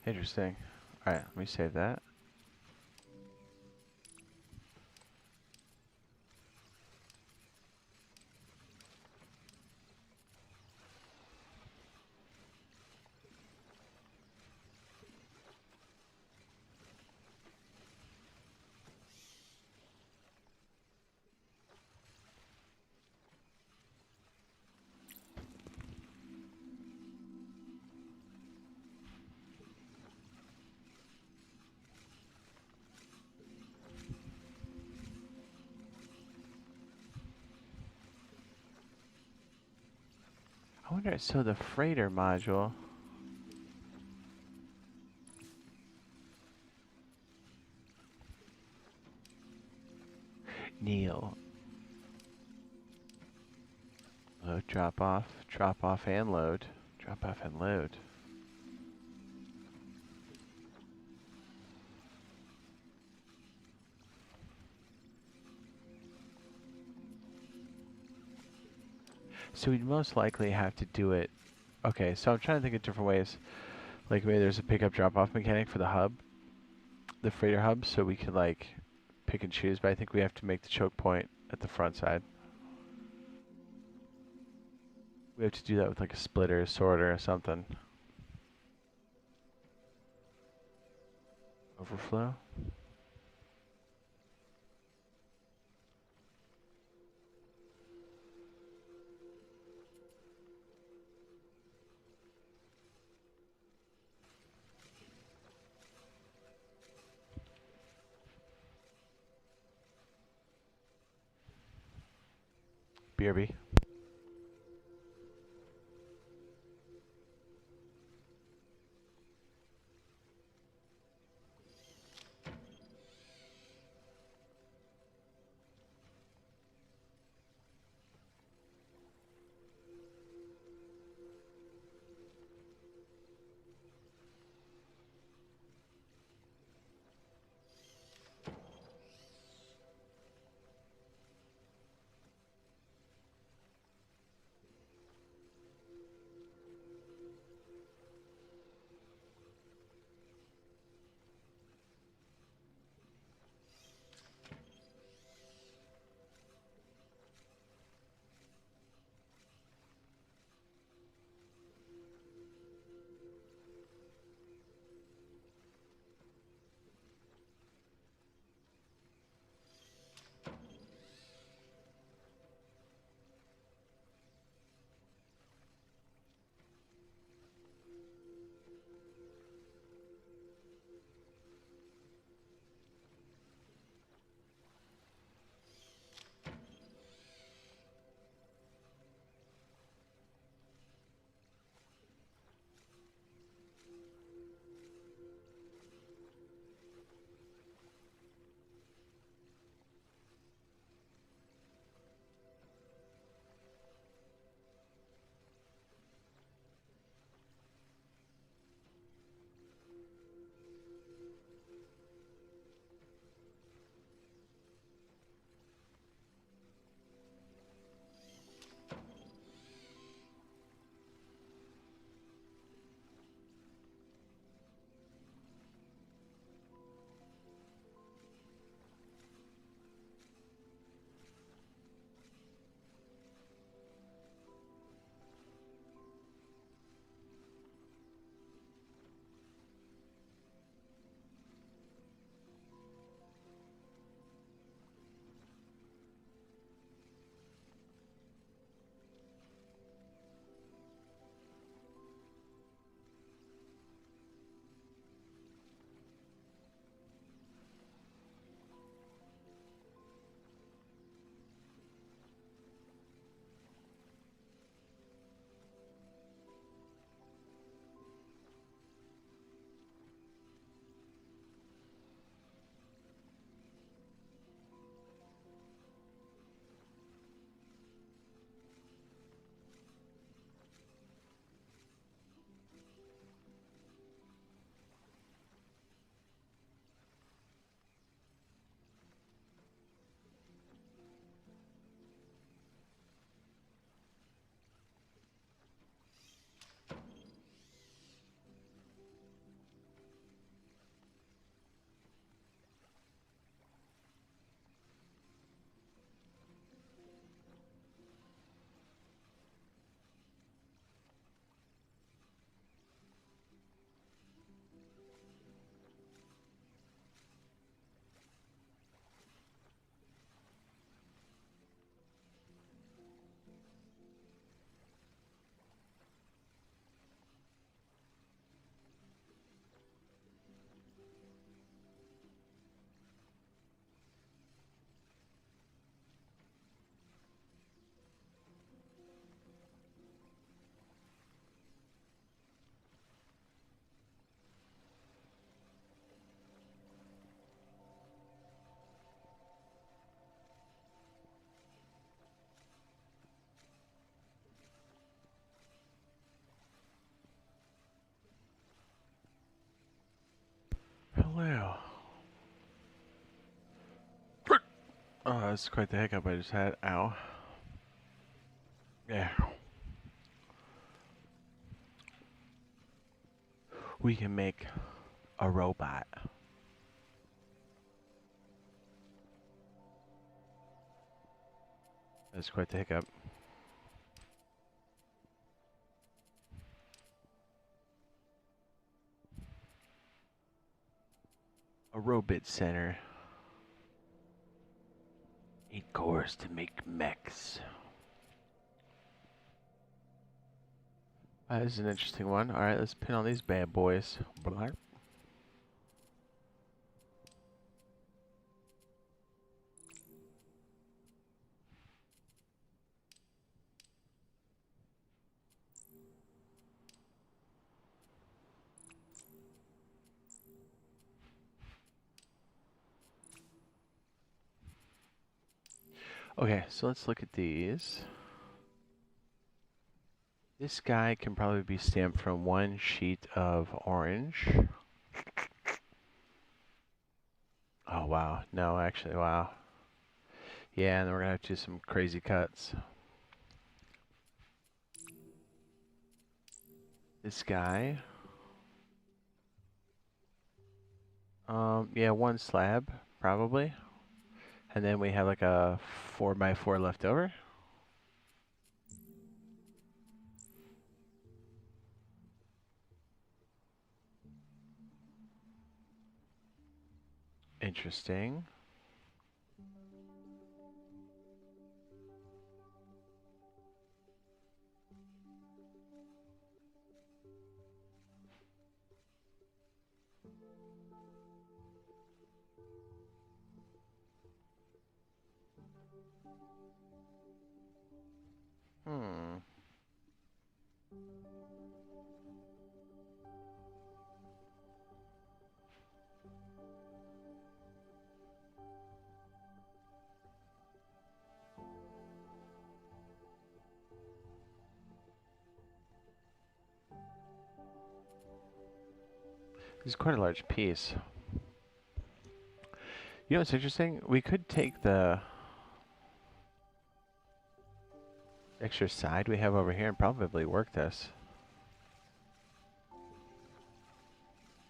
Interesting. Alright, let me save that. I wonder, so the freighter module... Neil. Load, drop off and load. Drop off and load. So we'd most likely have to do it... Okay, so I'm trying to think of different ways. Like maybe there's a pickup drop off mechanic for the hub. The freighter hub, so we could like pick and choose, but I think we have to make the choke point at the front side. We have to do that with like a splitter, sorter, or something. Overflow. BRB. Hello. Oh, that's quite the hiccup I just had. Ow. Yeah. We can make a robot. That's quite the hiccup. A robot center. 8 cores to make mechs. This is an interesting one. Alright, let's pin on these bad boys. Blah. Okay, so let's look at these. This guy can probably be stamped from one sheet of orange. Oh, wow. No, actually, wow. Yeah, and then we're going to have to do some crazy cuts. This guy. Yeah, one slab, probably. And then we have like a 4x4 left over. Interesting. Hmm. This is quite a large piece. You know what's interesting? We could take the extra side we have over here and probably work this.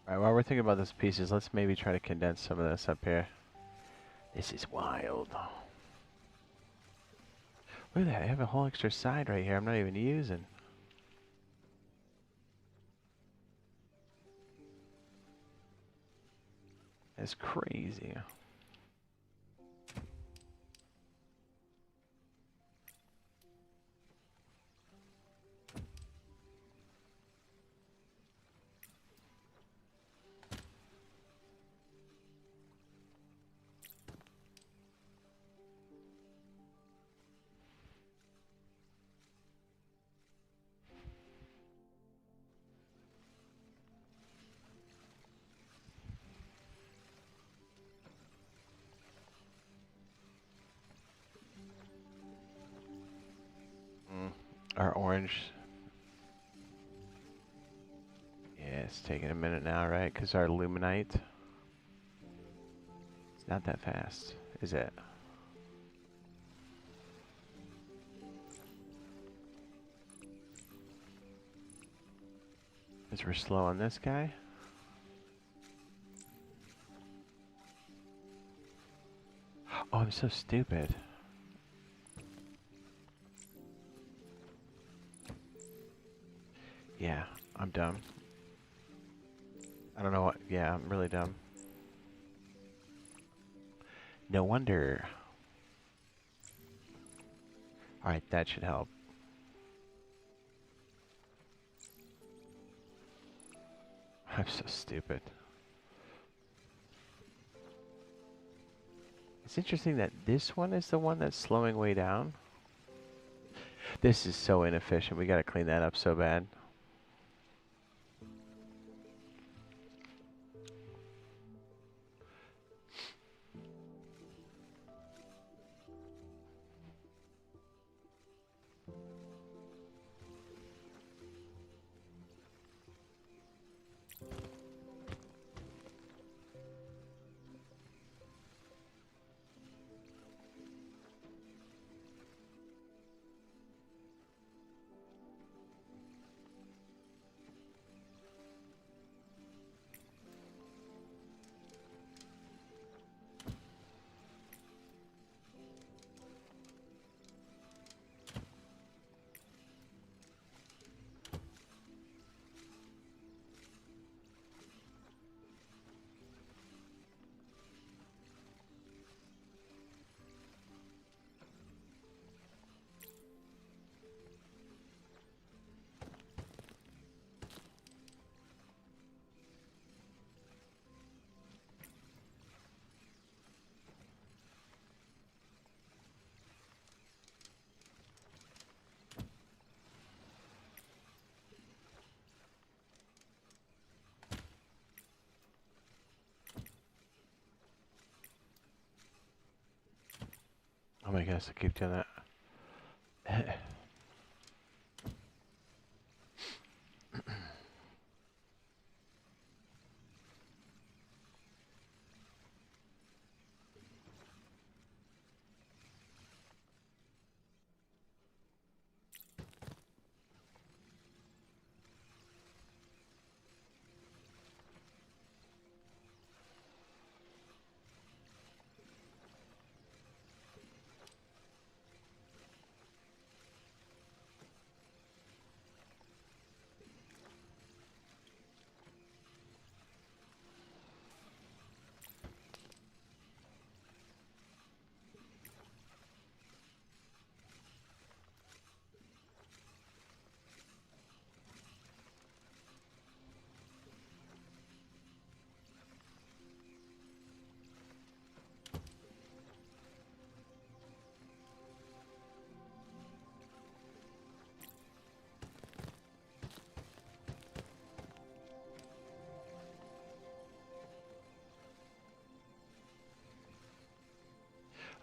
Alright, while we're thinking about those pieces, let's maybe try to condense some of this up here. This is wild. Look at that, I have a whole extra side right here I'm not even using. That's crazy. Our orange. Yeah, it's taking a minute now, right? Because our luminite. It's not that fast, is it? Because we're slow on this guy. Oh, I'm so stupid. Yeah, I'm dumb. I don't know what. Yeah, I'm really dumb. No wonder. Alright, that should help. I'm so stupid. It's interesting that this one is the one that's slowing way down. This is so inefficient. We gotta clean that up so bad. making us keep doing that.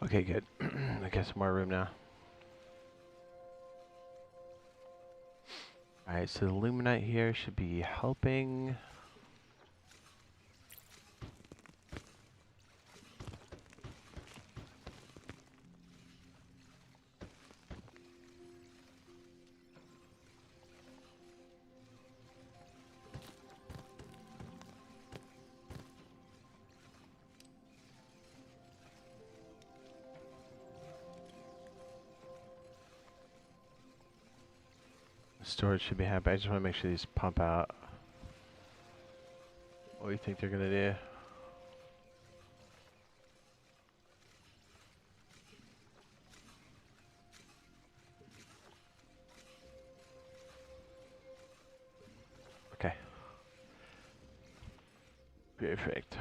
Okay, good. I got some more room now. Alright, so the Luminite here should be helping. Storage should be happy. I just want to make sure these pump out. What do you think they're going to do? Okay. Perfect.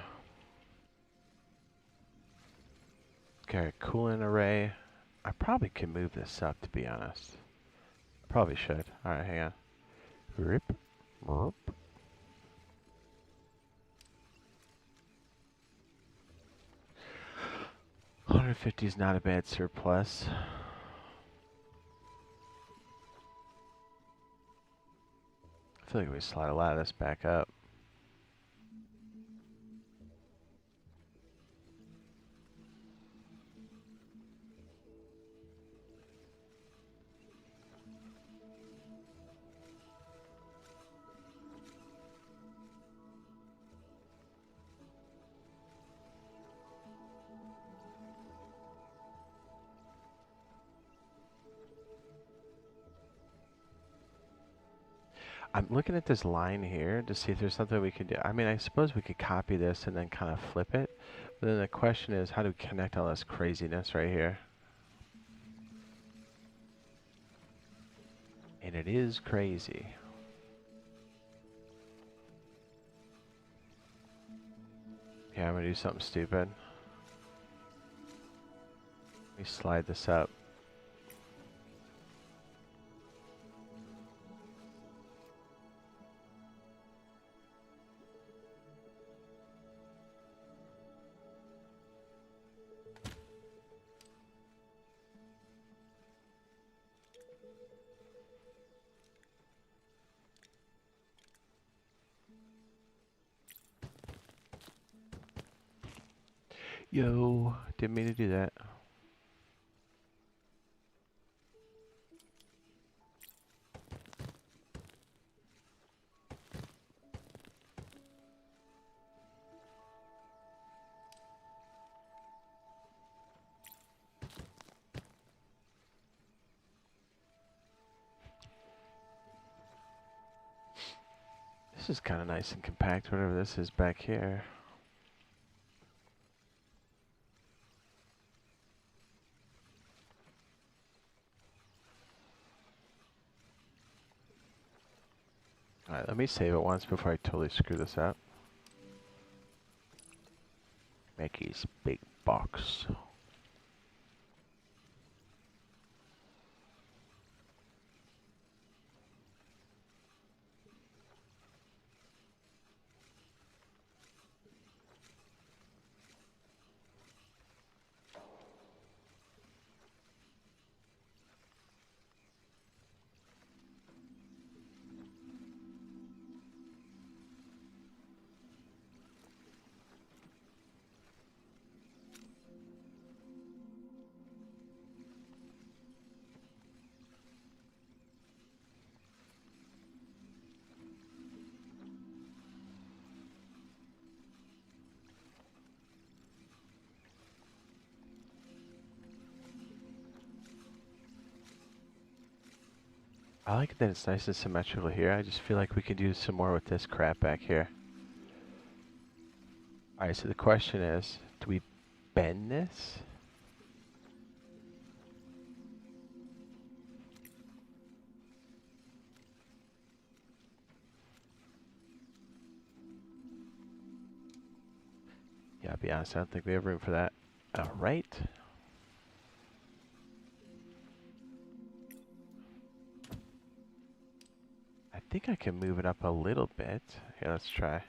Okay, coolant array. I probably could move this up, to be honest. Probably should. Alright, hang on. Rip. Rip. 150 is not a bad surplus. I feel like we slide a lot of this back up. I'm looking at this line here to see if there's something we could do. I mean, I suppose we could copy this and then kind of flip it. But then the question is, how do we connect all this craziness right here? And it is crazy. Yeah, I'm gonna do something stupid. Let me slide this up. Yo, didn't mean to do that. This is kind of nice and compact, whatever this is back here. Alright, let me save it once before I totally screw this up. Mickey's big box. I like that it's nice and symmetrical here. I just feel like we could do some more with this crap back here. Alright, so the question is, do we bend this? Yeah, I'll be honest, I don't think we have room for that. Alright. I think I can move it up a little bit. Here, let's try.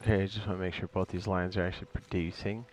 Okay, I just want to make sure both these lines are actually producing.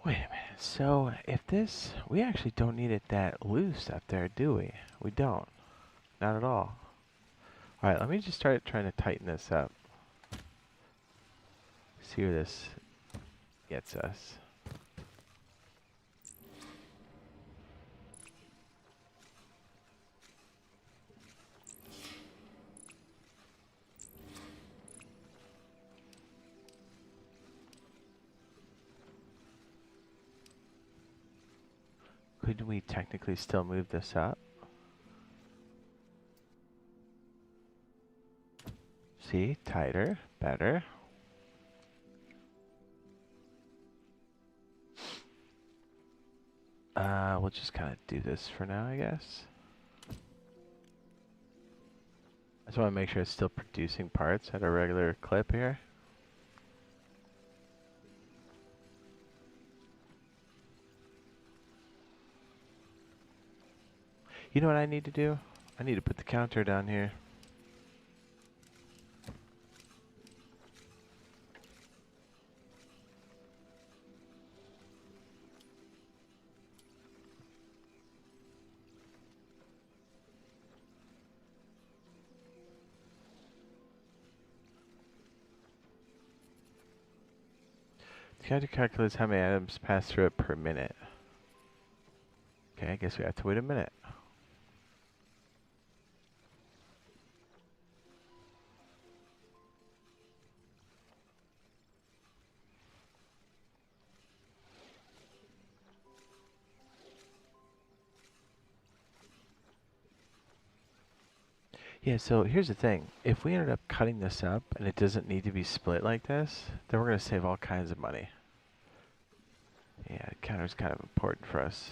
Wait a minute. So, if this... We actually don't need it that loose up there, do we? We don't. Not at all. Alright, let me just start trying to tighten this up. See where this gets us. Could we technically still move this up? See? Tighter. Better. We'll just kind of do this for now, I guess. I just want to make sure it's still producing parts at a regular clip here. You know what I need to do? I need to put the counter down here. The counter calculates how many items pass through it per minute. Okay, I guess we have to wait a minute. Yeah, so here's the thing. If we ended up cutting this up and it doesn't need to be split like this, then we're going to save all kinds of money. Yeah, the counter's kind of important for us.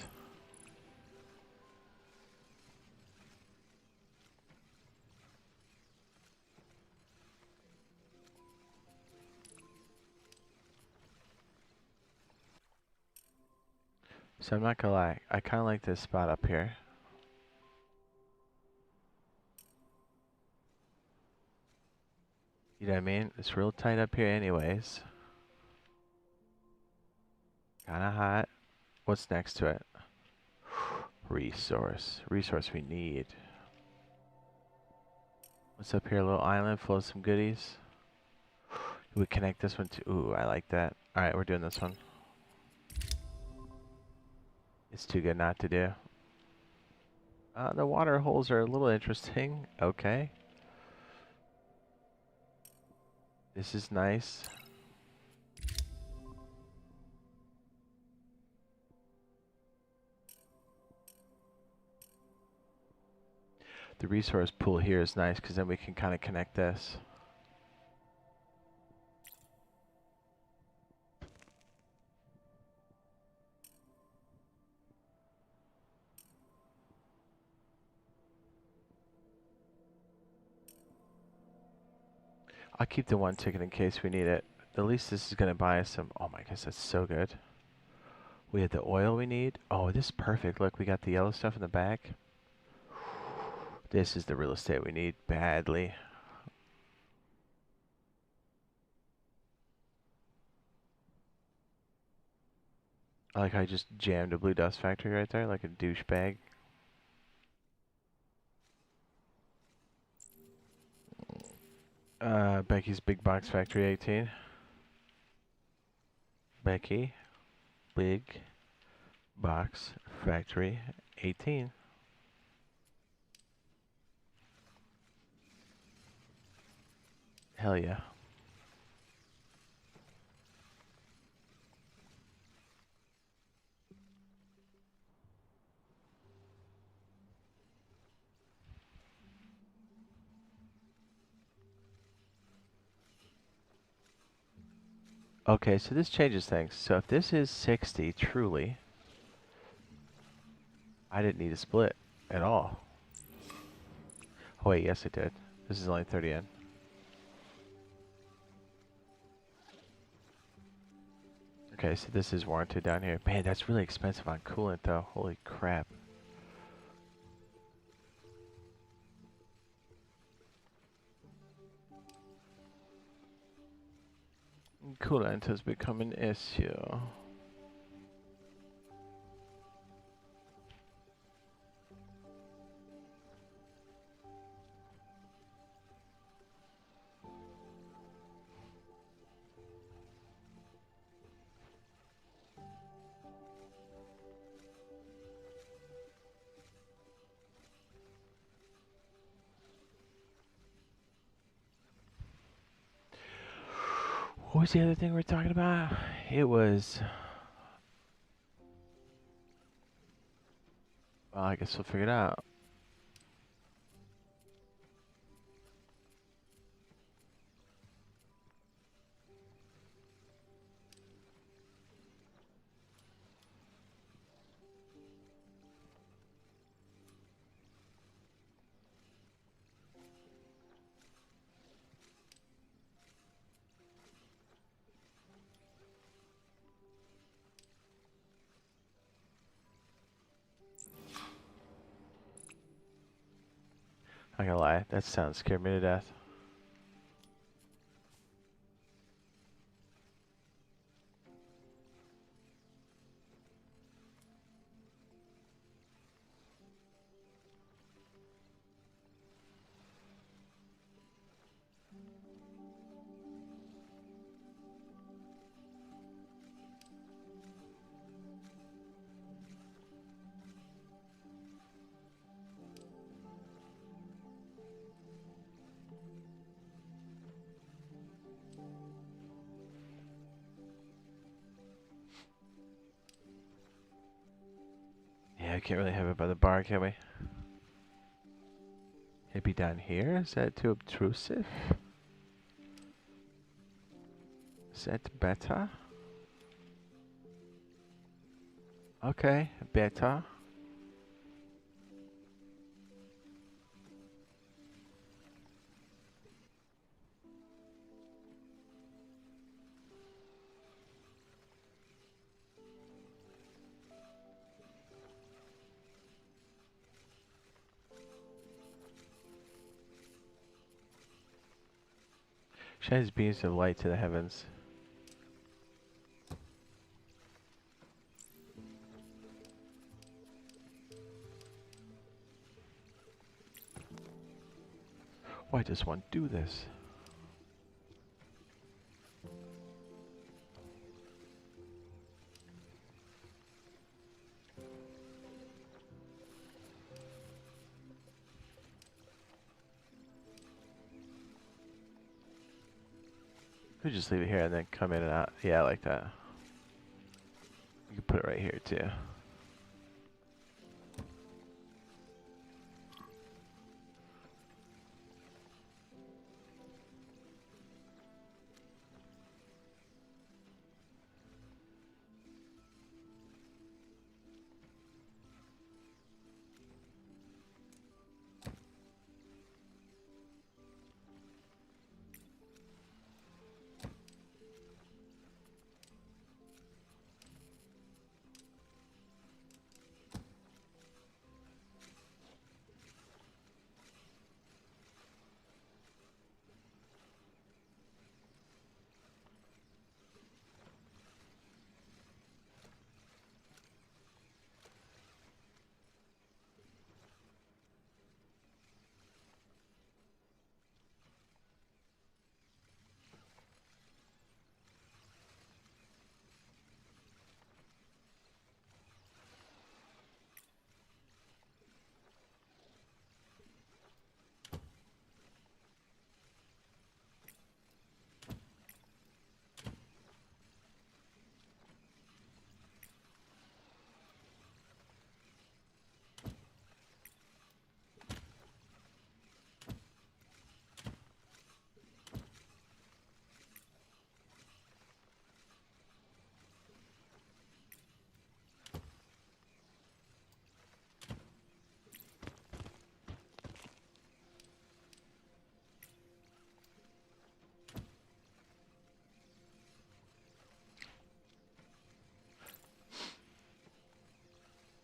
So I'm not gonna lie, I kind of like this spot up here. You know what I mean? It's real tight up here anyways. Kind of hot. What's next to it? Resource. Resource we need. What's up here? A little island full of some goodies. We connect this one to... Ooh, I like that. Alright, we're doing this one. It's too good not to do. The water holes are a little interesting. Okay. This is nice. The resource pool here is nice because then we can kind of connect this. I'll keep the one ticket in case we need it. At least this is going to buy us some... Oh my gosh, that's so good. We have the oil we need. Oh, this is perfect. Look, we got the yellow stuff in the back. This is the real estate we need badly. I like how I just jammed a blue dust factory right there like a douchebag. Becky's Big Box Factory 18. Becky, Big Box Factory 18. Hell yeah. Okay, so this changes things. So if this is 60, truly, I didn't need a split at all. Oh wait, yes I did. This is only 30 in. Okay, so this is warranted down here. Man, that's really expensive on coolant though. Holy crap. Coolant has become an issue. What was the other thing we were talking about? It was... Well, I guess we'll figure it out. Not gonna lie, that sound scared me to death. Yeah, I can't really have it by the bar, can we? It'd be down here? Is that too obtrusive? Is that better? Okay, better. Shines beams of light to the heavens. Why does one do this? Could just leave it here and then come in and out. Yeah, I like that. You can put it right here too.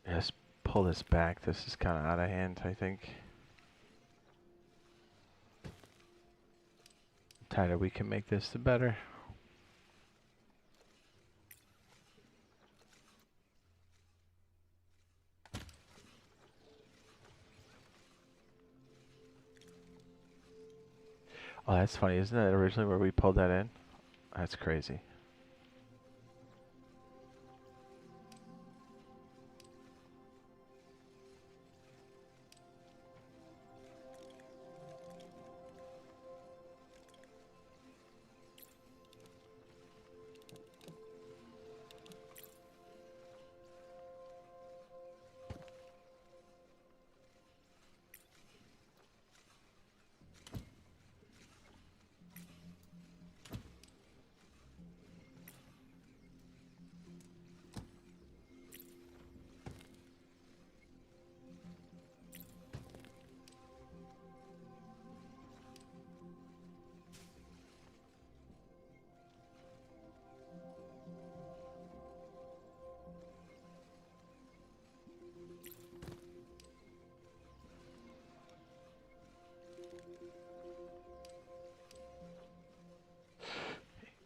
Just pull this back. This is kind of out of hand, I think. The tighter we can make this, the better. Oh, that's funny. Isn't that originally where we pulled that in? That's crazy.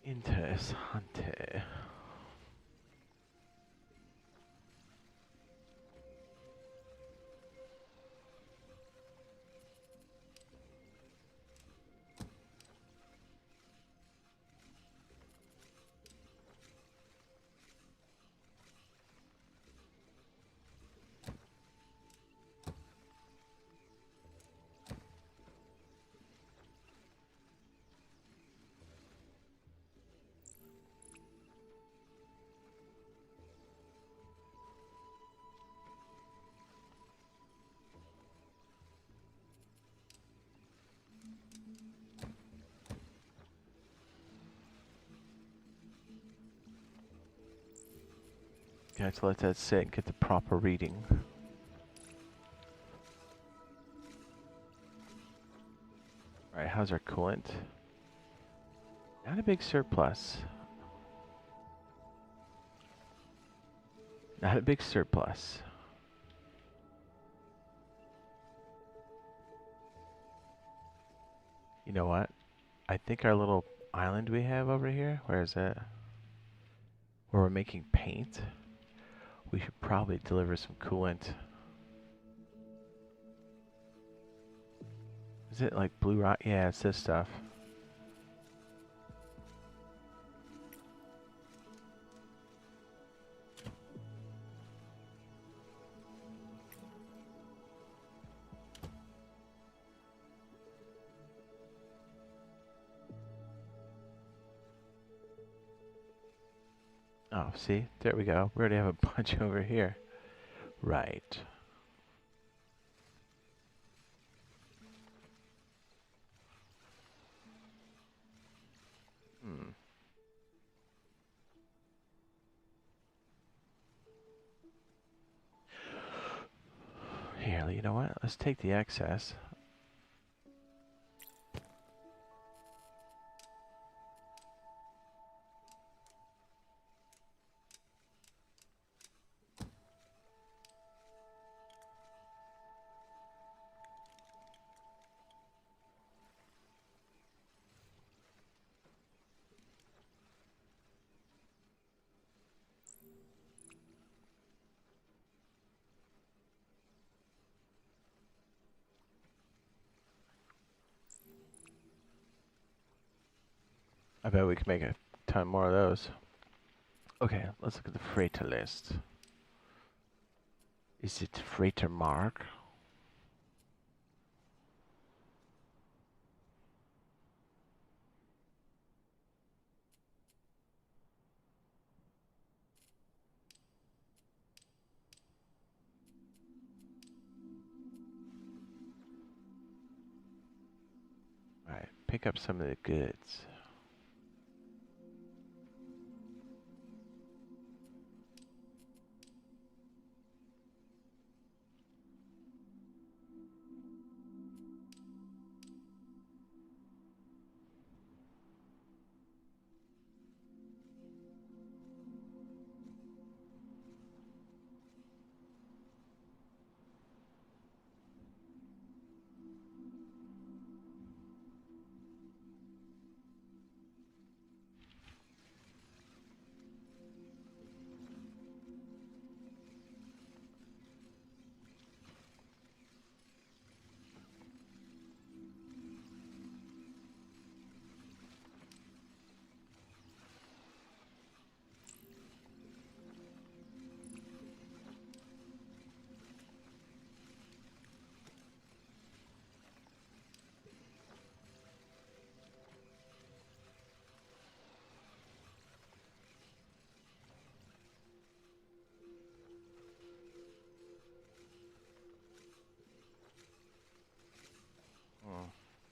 Interessante. You have to let that sit and get the proper reading. Alright, how's our coolant? Not a big surplus. Not a big surplus. You know what? I think our little island we have over here, where is it? Where we're making paint. We should probably deliver some coolant. Is it like blue rock? Yeah, it's this stuff. Oh, see? There we go. We already have a bunch over here. Right. Hmm. Here, you know what? Let's take the excess. I bet we can make a ton more of those. Okay, let's look at the freighter list. Is it freighter mark? Alright, pick up some of the goods.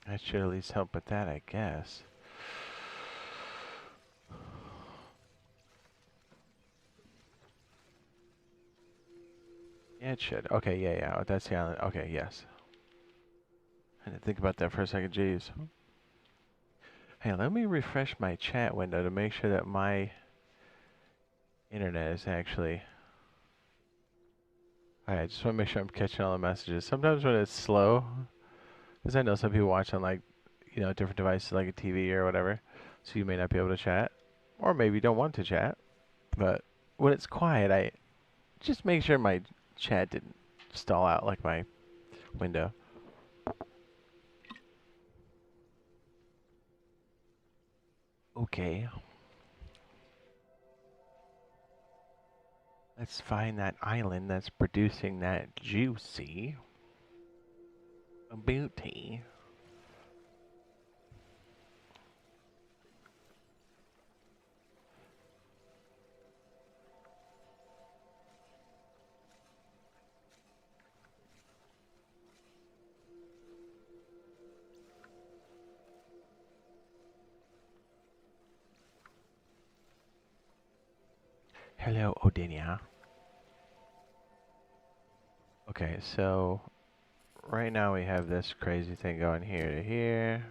That should at least help with that, I guess. Yeah, it should. Okay, yeah. Oh, that's the island. Okay, yes. I didn't think about that for a second. Jeez. Hey, let me refresh my chat window to make sure that my internet is actually... Alright, I just want to make sure I'm catching all the messages. Sometimes when it's slow, because I know some people watch on, like, you know, different devices like a TV or whatever, so you may not be able to chat, or maybe you don't want to chat. But when it's quiet, I just make sure my chat didn't stall out like my window. Okay. Let's find that island that's producing that juicy beauty. Hello, Odinia. Okay, so right now we have this crazy thing going here to here.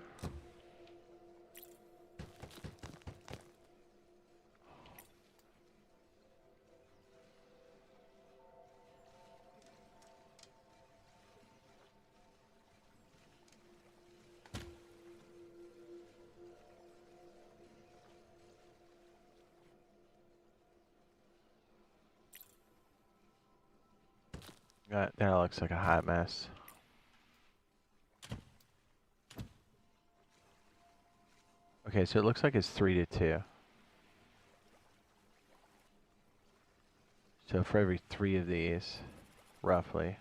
That looks like a hot mess. Okay, so it looks like it's 3-2. So for every 3 of these, roughly.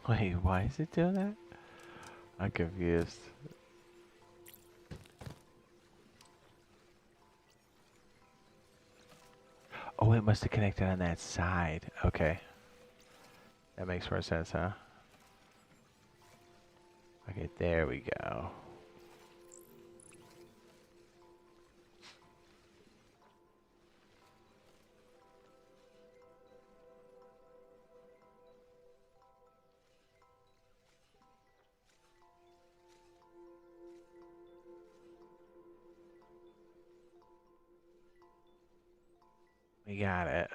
Wait, why is it doing that? I'm confused. Oh, it must have connected on that side. Okay. That makes more sense, huh? Okay, there we go. We got it.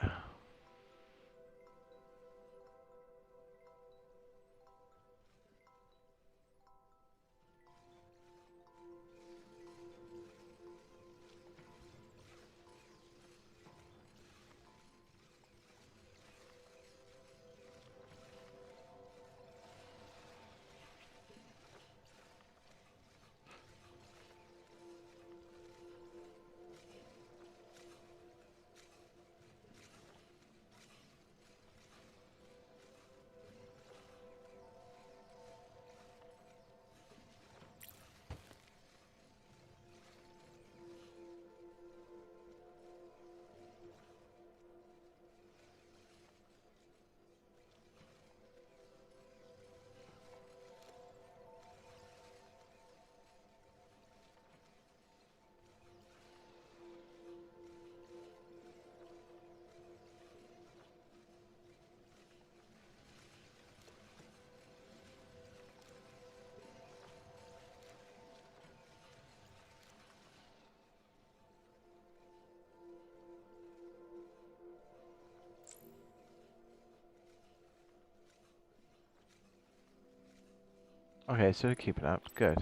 Okay, so keep it up. Good.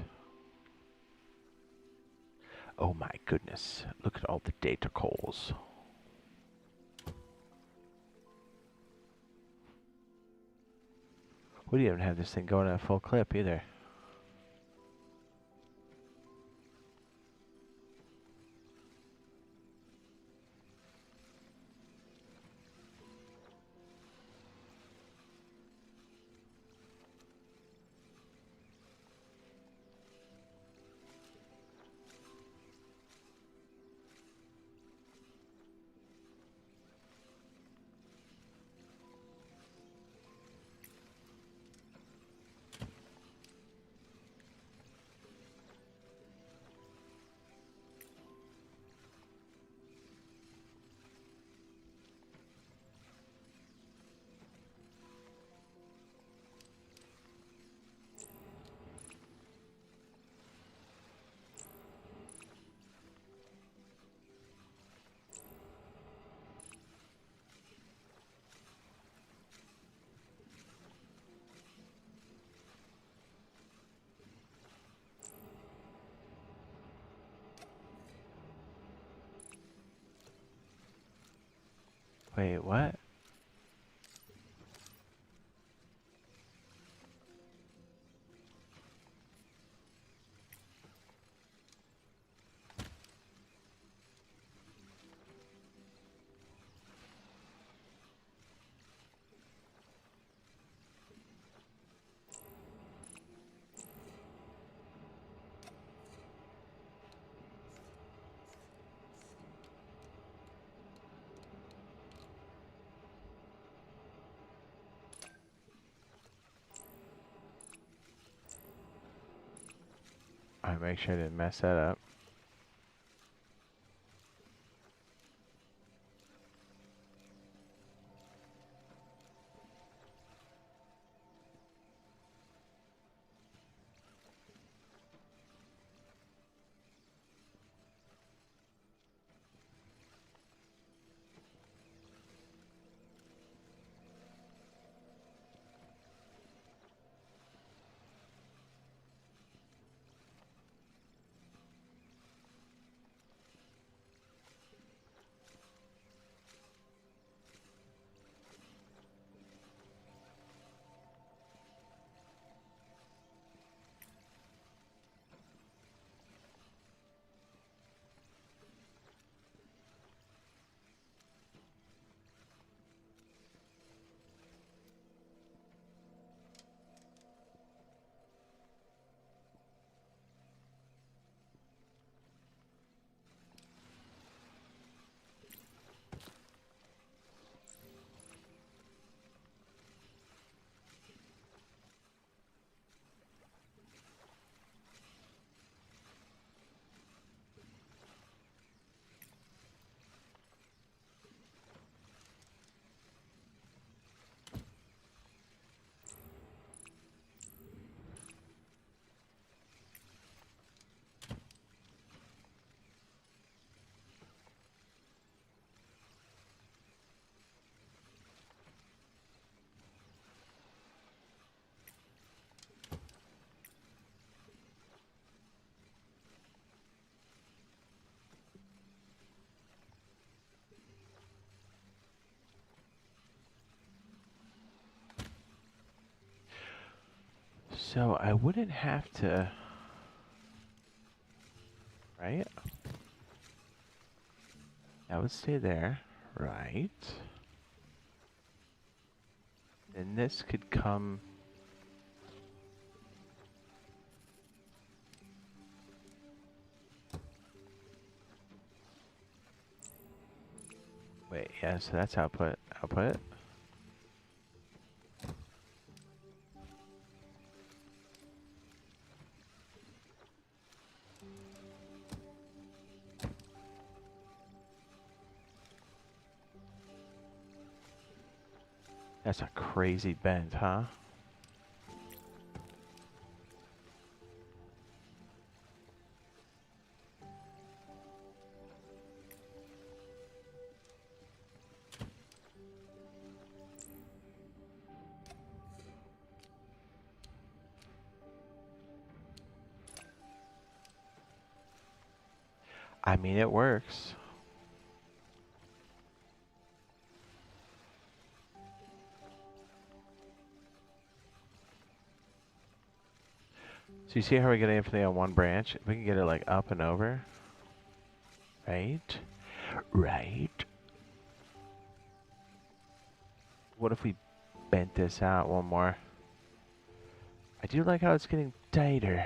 Oh my goodness. Look at all the data calls. We didn't even have this thing going at a full clip either. Wait, what? Alright, make sure I didn't mess that up. So I wouldn't have to, right? That would stay there, right? And this could come. Wait, yeah, so that's output. Output. That's a crazy bend, huh? I mean, it works. So you see how we get everything on one branch? We can get it like up and over. Right? Right. What if we bent this out one more? I do like how it's getting tighter.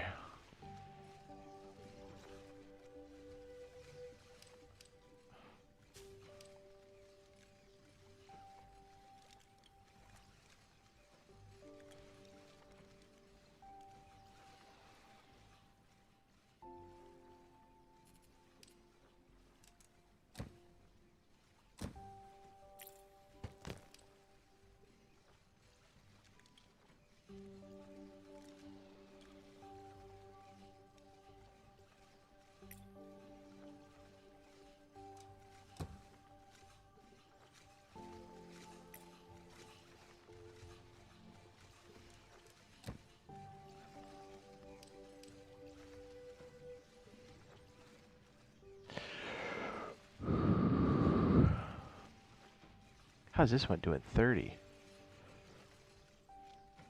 How's this one doing? 30.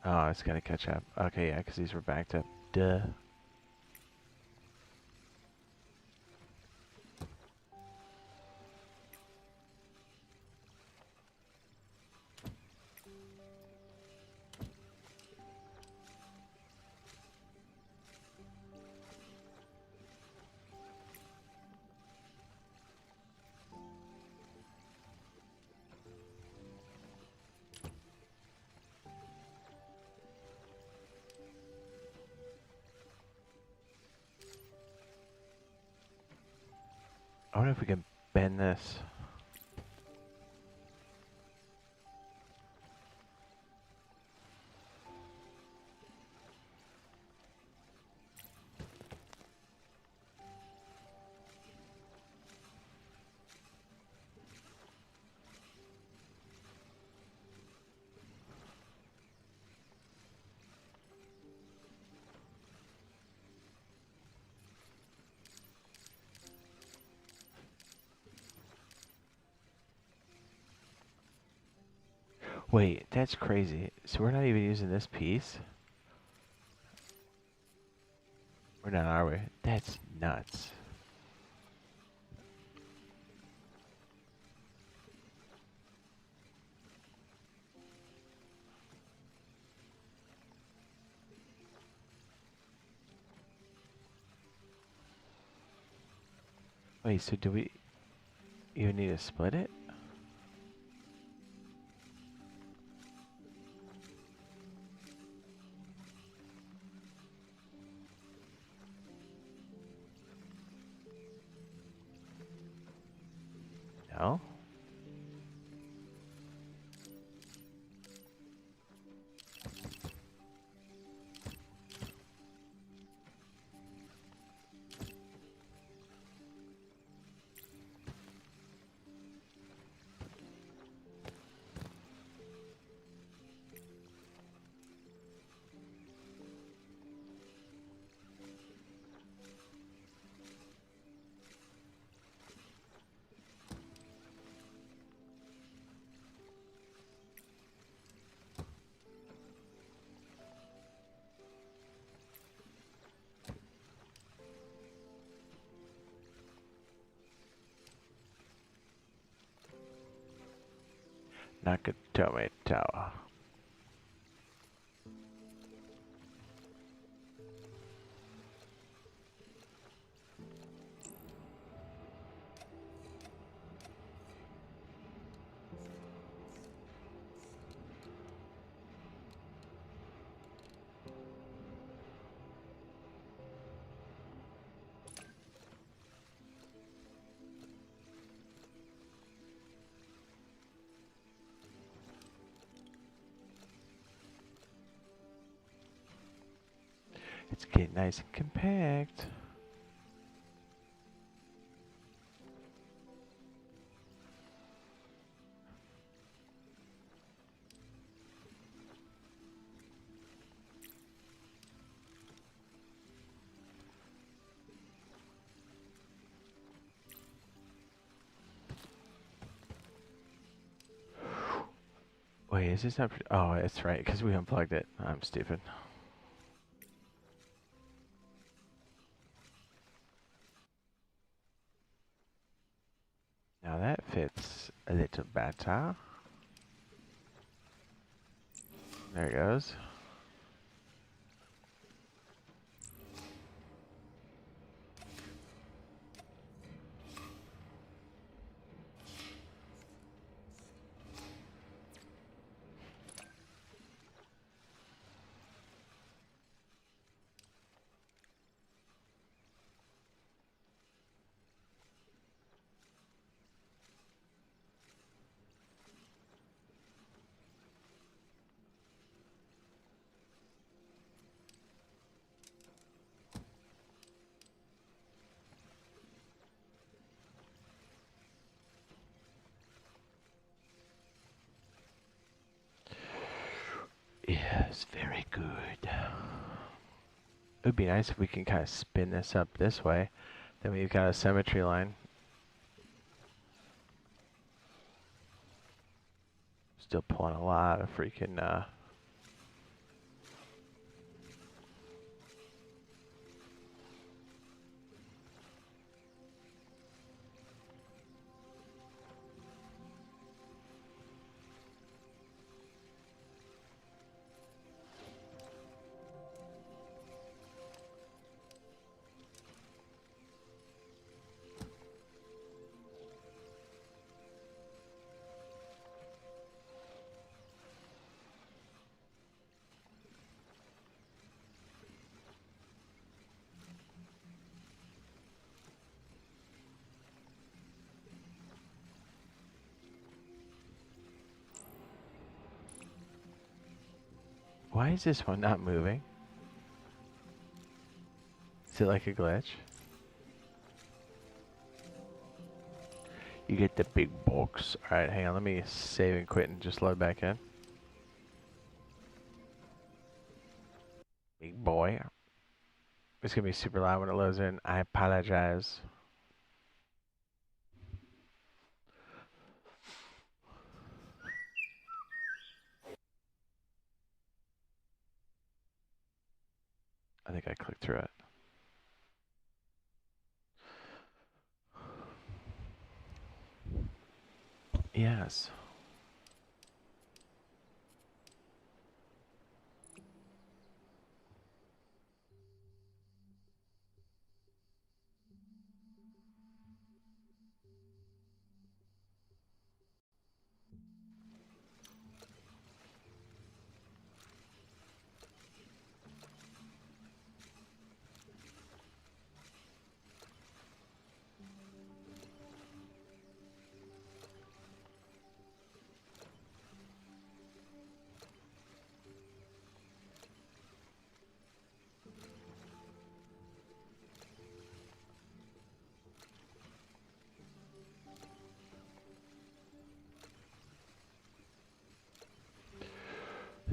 Oh, it's gotta catch up. Okay, yeah, because these were backed up. Duh. I wonder if we can bend this. Wait, that's crazy. So we're not even using this piece? We're not, are we? That's nuts. Wait, so do we even need to split it? No? Nakatomi Tower. It's getting nice and compact. Wait, is this not? Oh, that's right, because we unplugged it. I'm stupid. Now that fits a little better. There it goes. Yes, very good. It would be nice if we can kind of spin this up this way. Then we've got a symmetry line. Still pulling a lot of freaking Why is this one not moving? Is it like a glitch? You get the big box. Alright, hang on, let me save and quit and just load back in. Big boy. It's gonna be super loud when it loads in. I apologize. I think I clicked through it. Yes.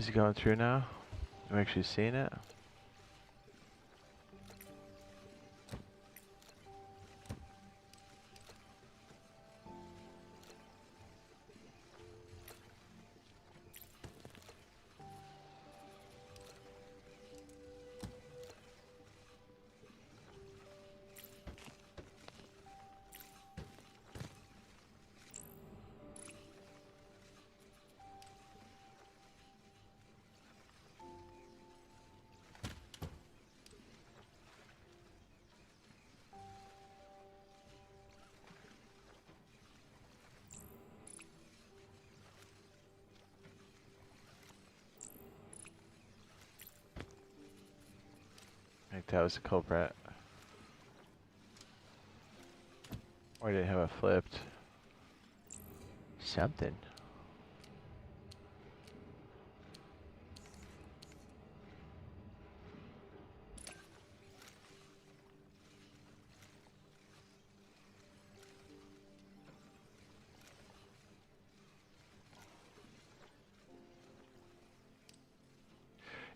Is it going through now? I'm actually seeing it. think that was the culprit. Or I didn't have it flipped. Something.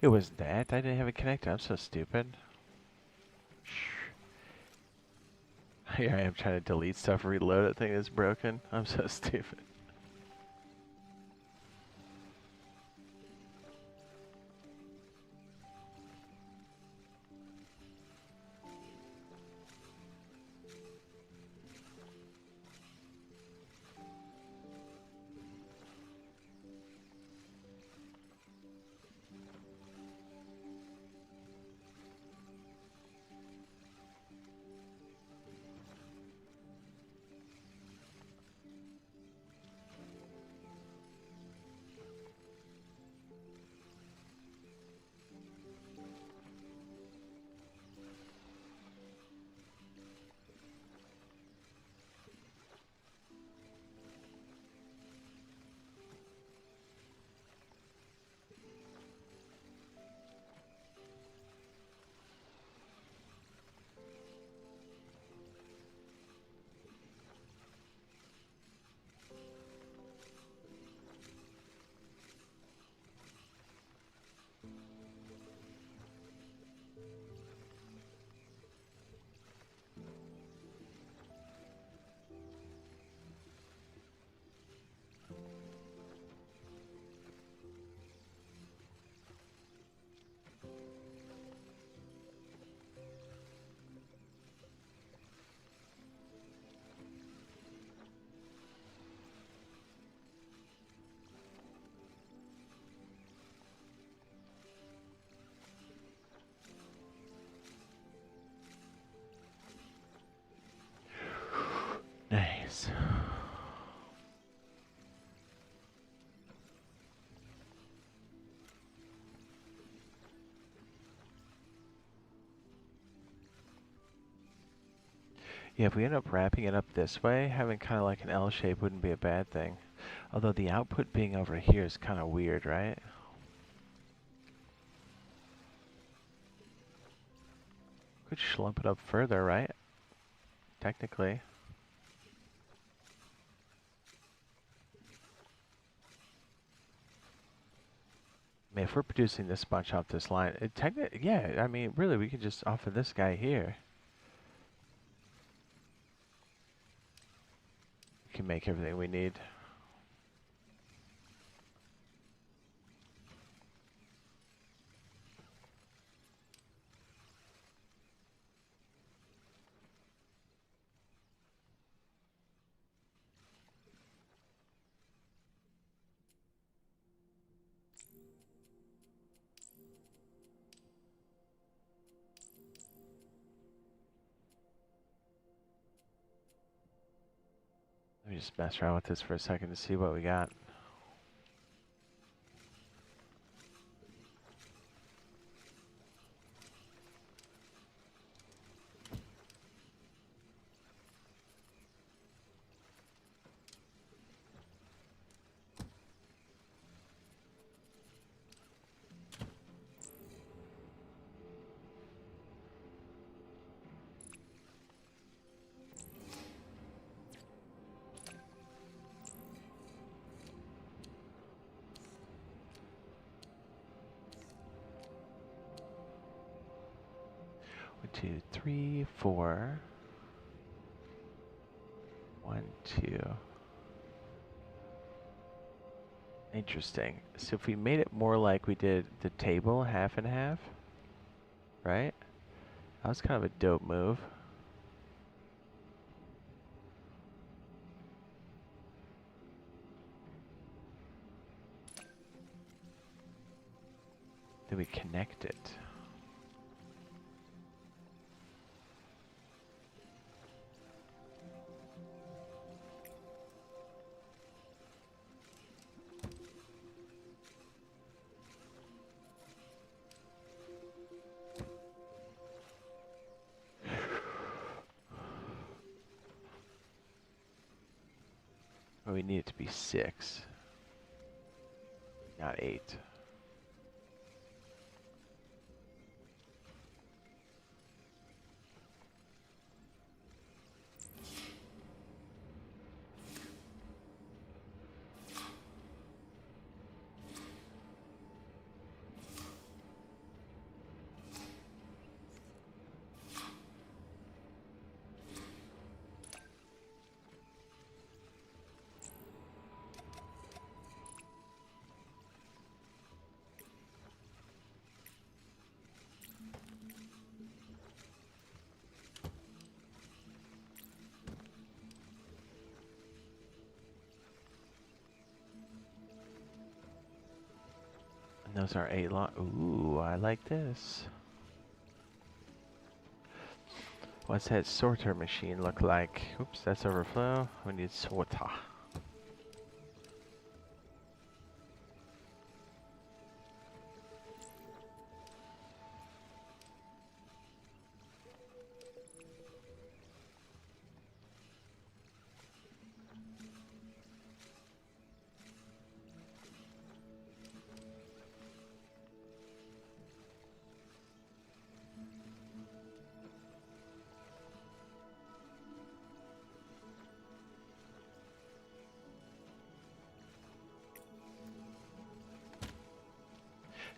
It was that? I didn't have it connected. I'm so stupid. Here I am trying to delete stuff, reload it, thing is broken. I'm so stupid. Nice. Yeah, if we end up wrapping it up this way, having kind of like an L shape wouldn't be a bad thing. Although the output being over here is kind of weird, right? Could slump it up further, right? Technically. I mean, if we're producing this much off this line, yeah, I mean, really, we could just offer this guy here. We can make everything we need. Let me just mess around with this for a second to see what we got. One, two, three, four. 1, 2. Interesting. So if we made it more like we did the table, half and half, right? That was kind of a dope move. Then we connect it. we need it to be 6, not 8. Those are 8 long. Ooh, I like this. What's that sorter machine look like? Oops, that's overflow. We need sorter.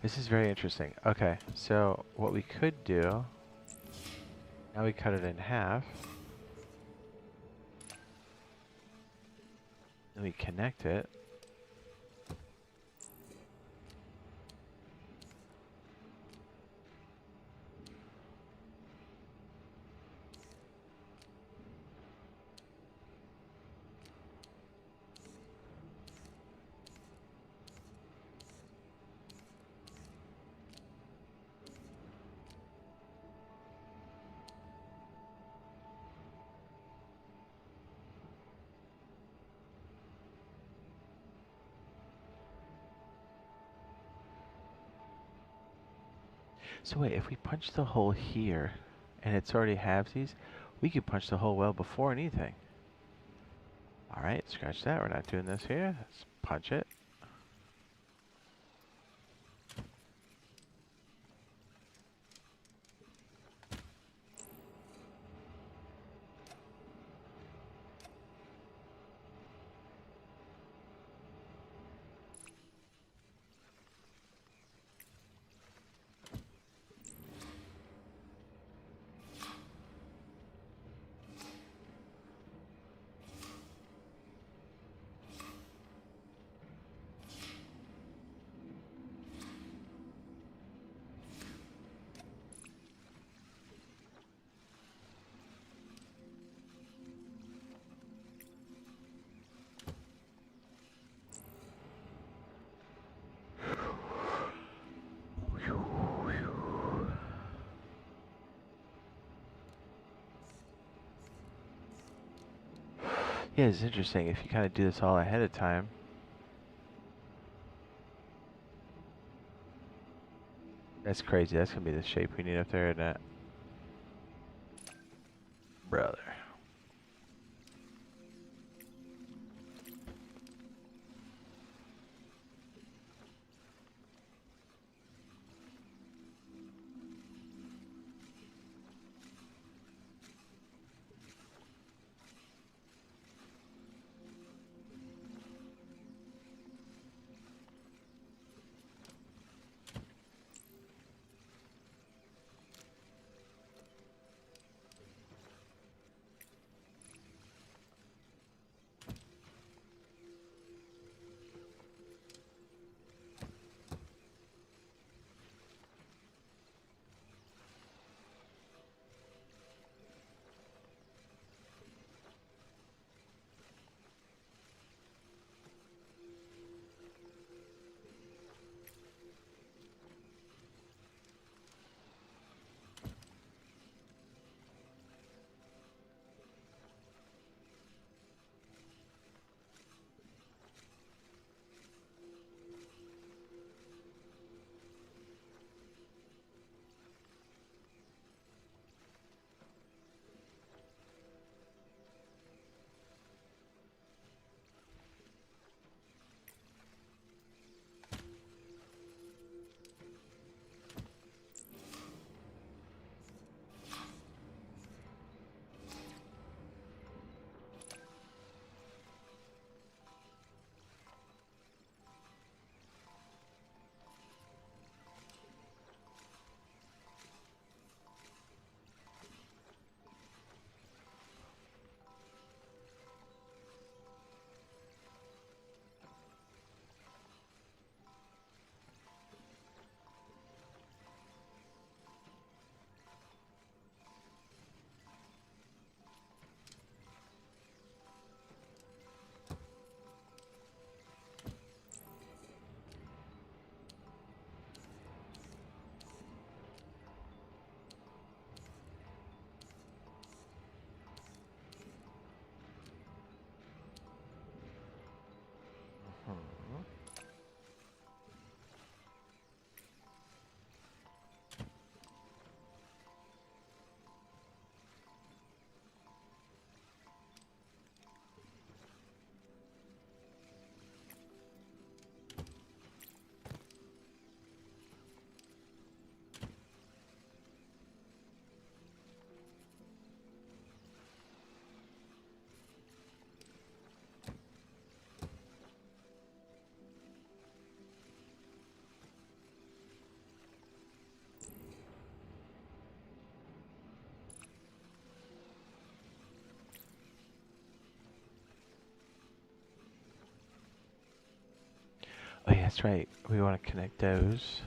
This is very interesting. Okay, so what we could do, now we cut it in half. Then we connect it. So wait, if we punch the hole here, and it's already halvesies, we could punch the hole well before anything. Alright, scratch that. We're not doing this here. Let's punch it. Yeah, it's interesting if you kind of do this all ahead of time. That's crazy. That's going to be the shape we need up there, isn't it? Brother. Oh yeah, that's right. We want to connect those.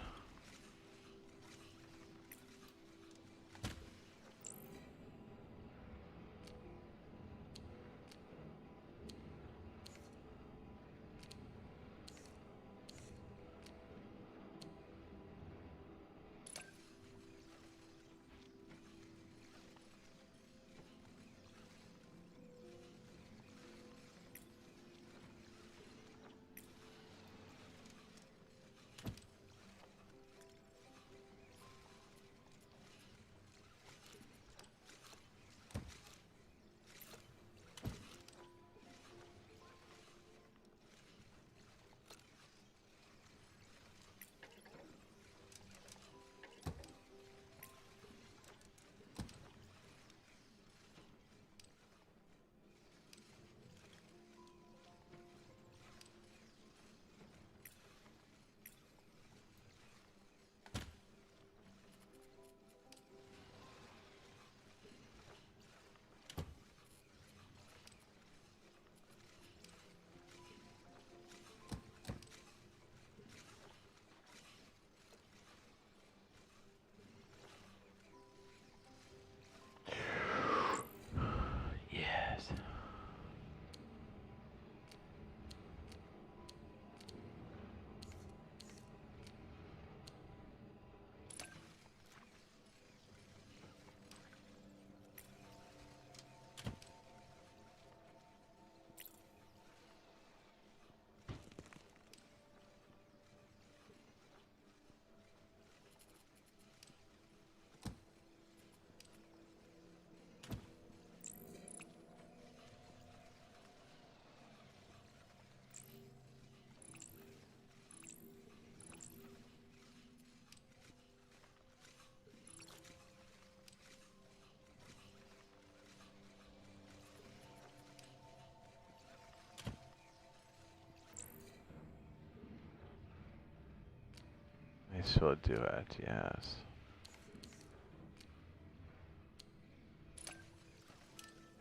Yes. This will do it, yes.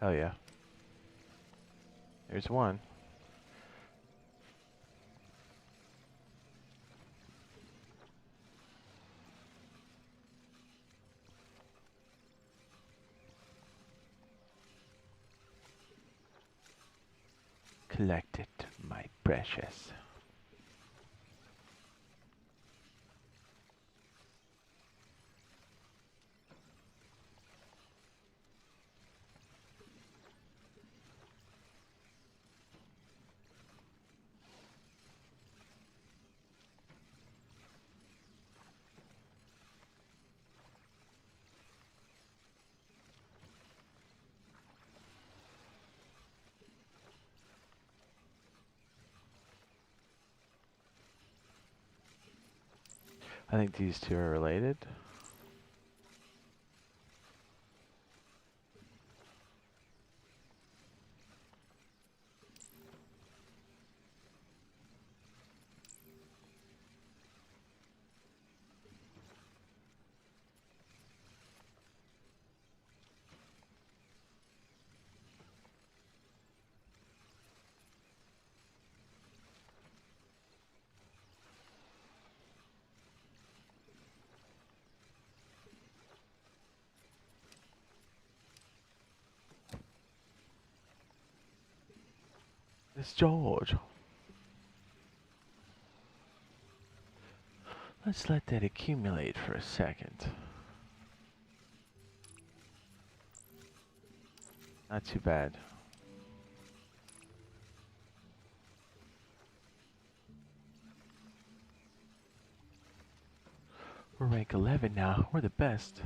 Hell yeah. There's one. Collect it, my precious. I think these two are related. It's George. Let's let that accumulate for a second. Not too bad. We're rank 11 now. We're the best.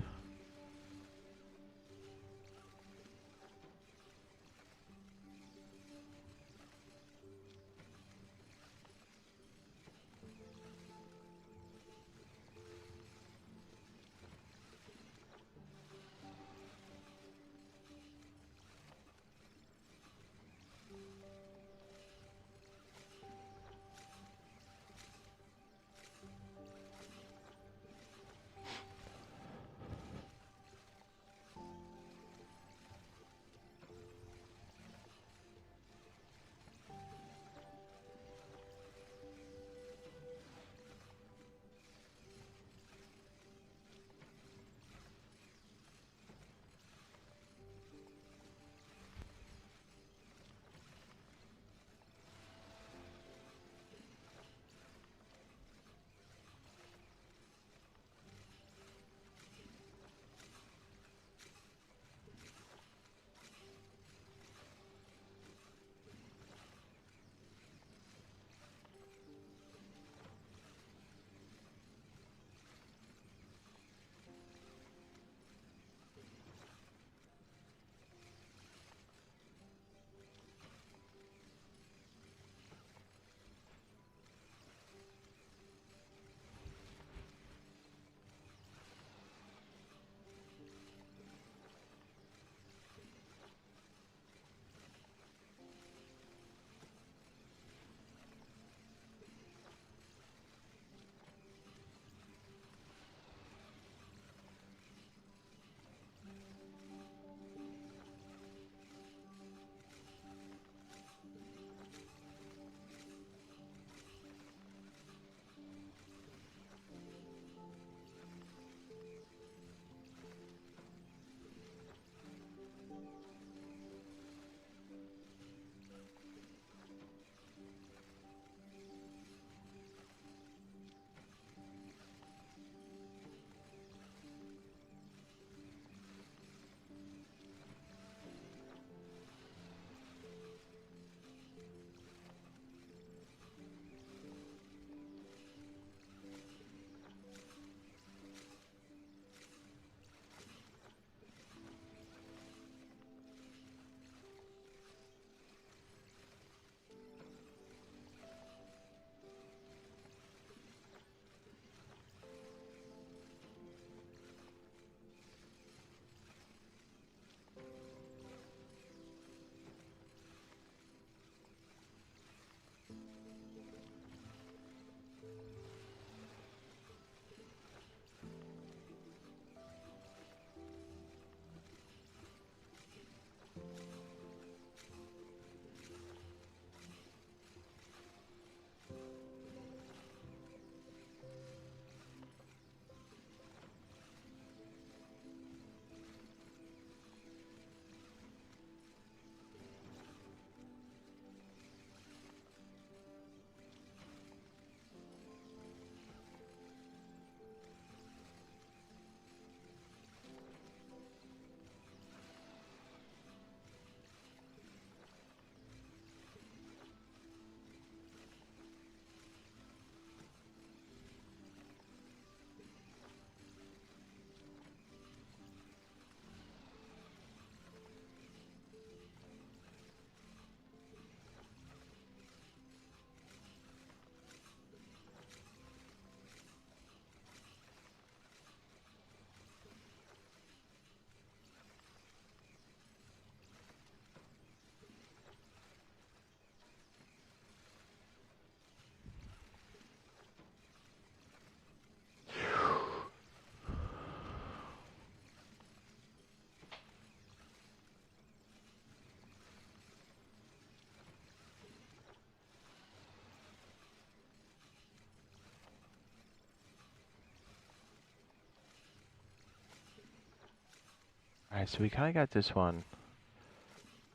Alright, so we kind of got this one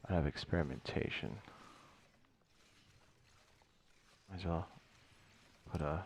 out of experimentation. Might as well put a...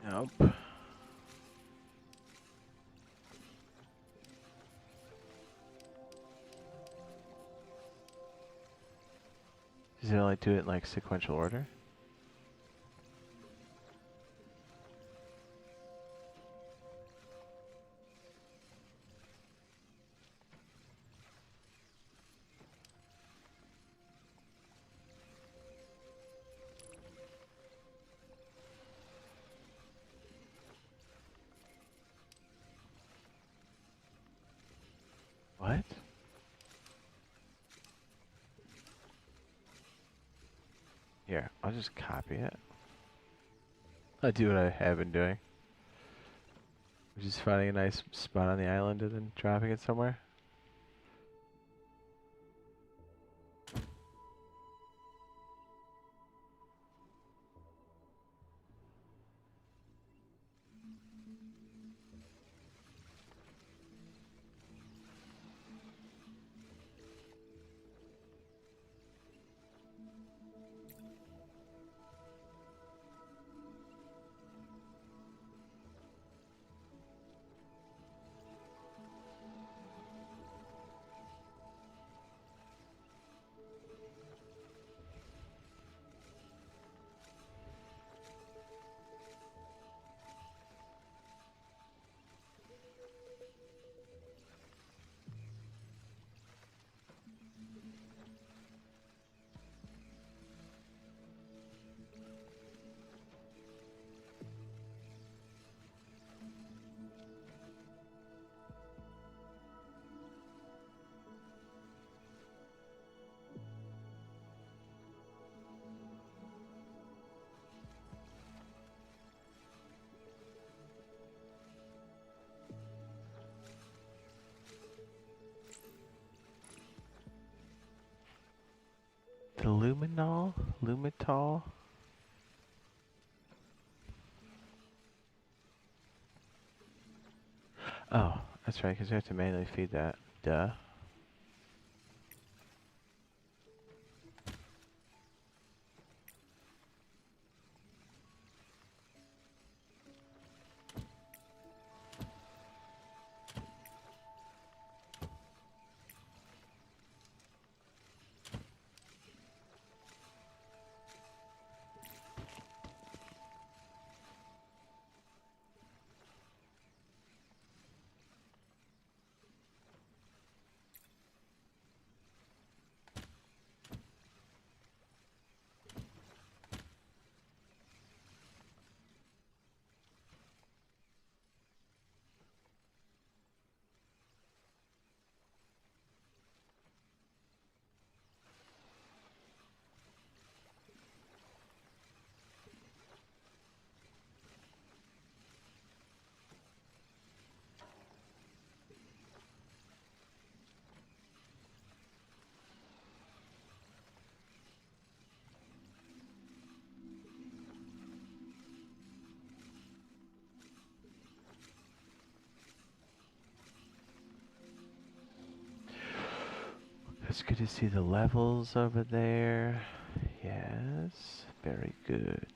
Nope. Does it only do it in like sequential order? What? Here, I'll just copy it. I'll do what I have been doing. Just finding a nice spot on the island and then dropping it somewhere. The luminol? Lumitol? Oh, that's right, because we have to manually feed that. Duh. It's good to see the levels over there. Yes, very good.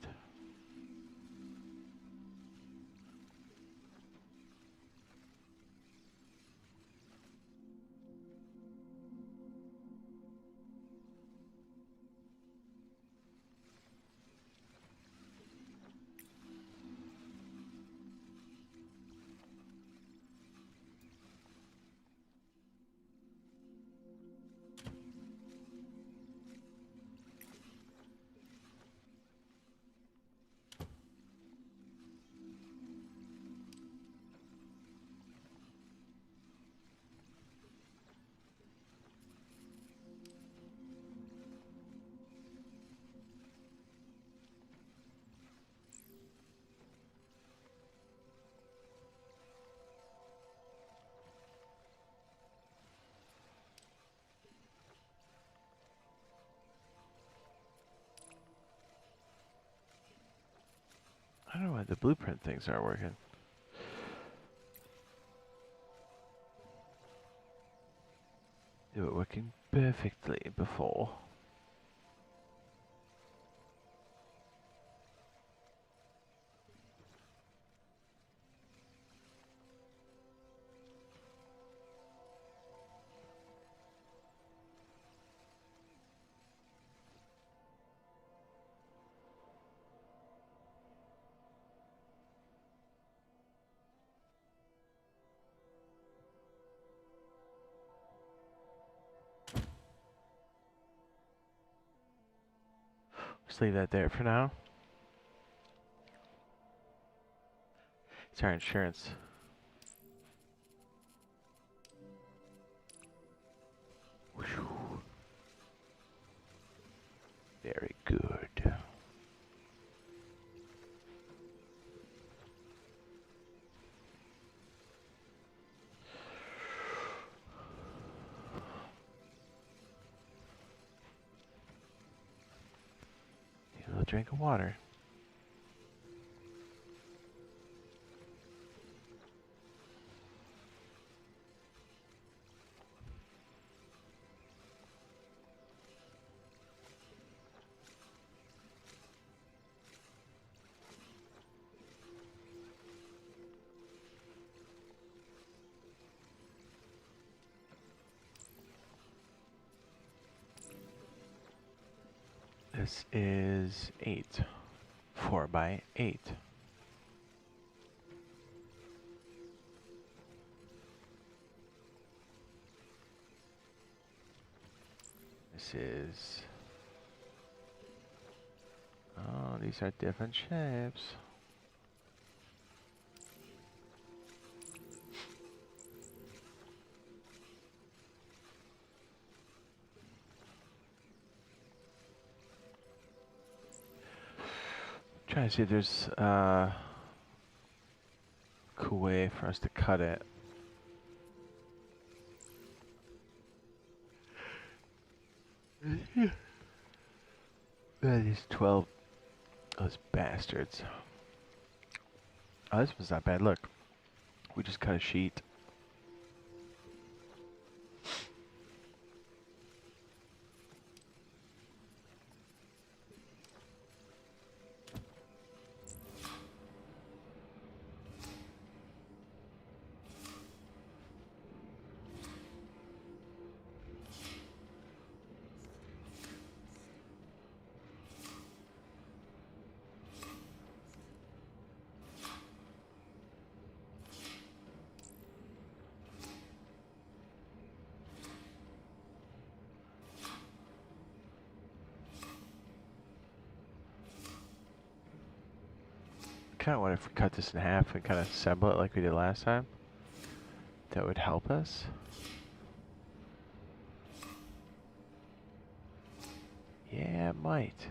I don't know why the blueprint things aren't working. They were working perfectly before. Just leave that there for now. It's our insurance. Whew. Very good. Need a little drink of water. This is 8. 4 by 8. This is... Oh, these are different shapes. Trying to see if there's a cool way for us to cut it. That is 12. Those bastards. Oh, this was not bad. Look, we just cut a sheet. Kind of wonder if we cut this in half and kind of assemble it like we did last time. That would help us. Yeah, it might.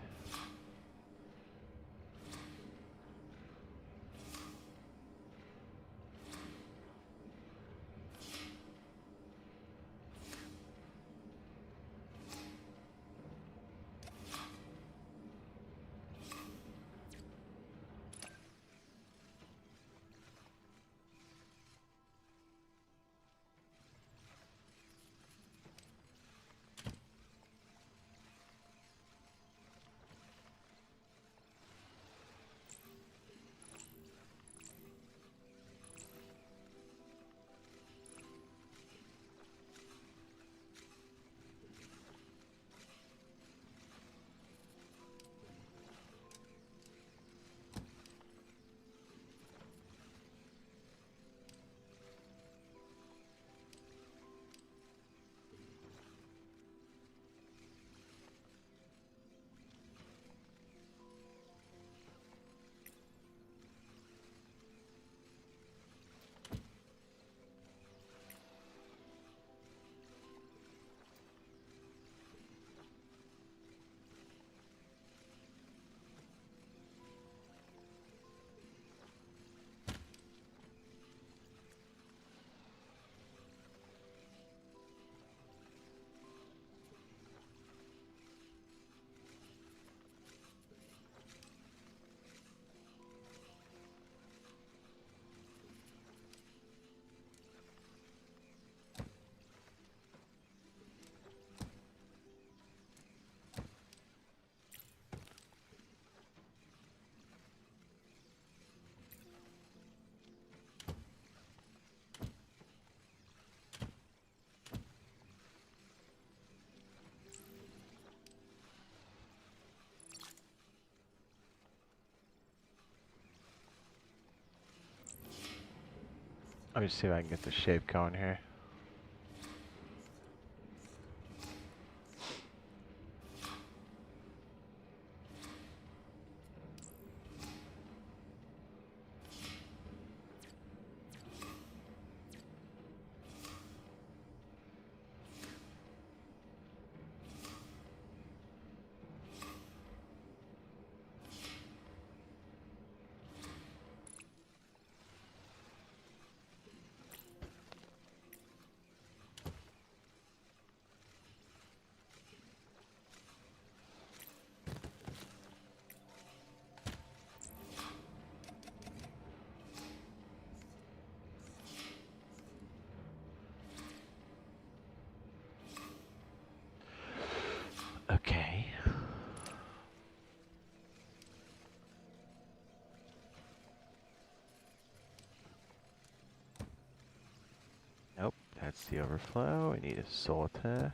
Let me see if I can get the shape going here. Okay. Nope, that's the overflow. We need a sorter.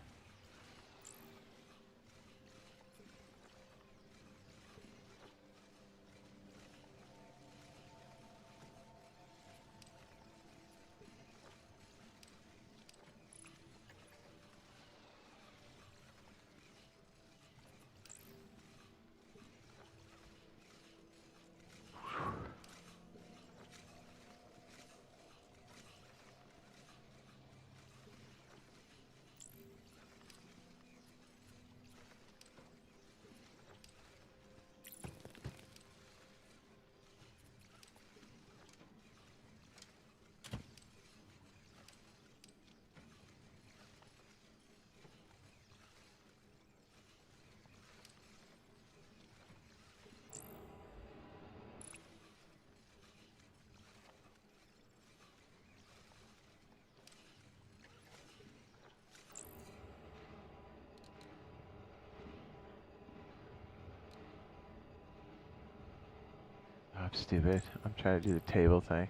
I'm stupid. I'm trying to do the table thing.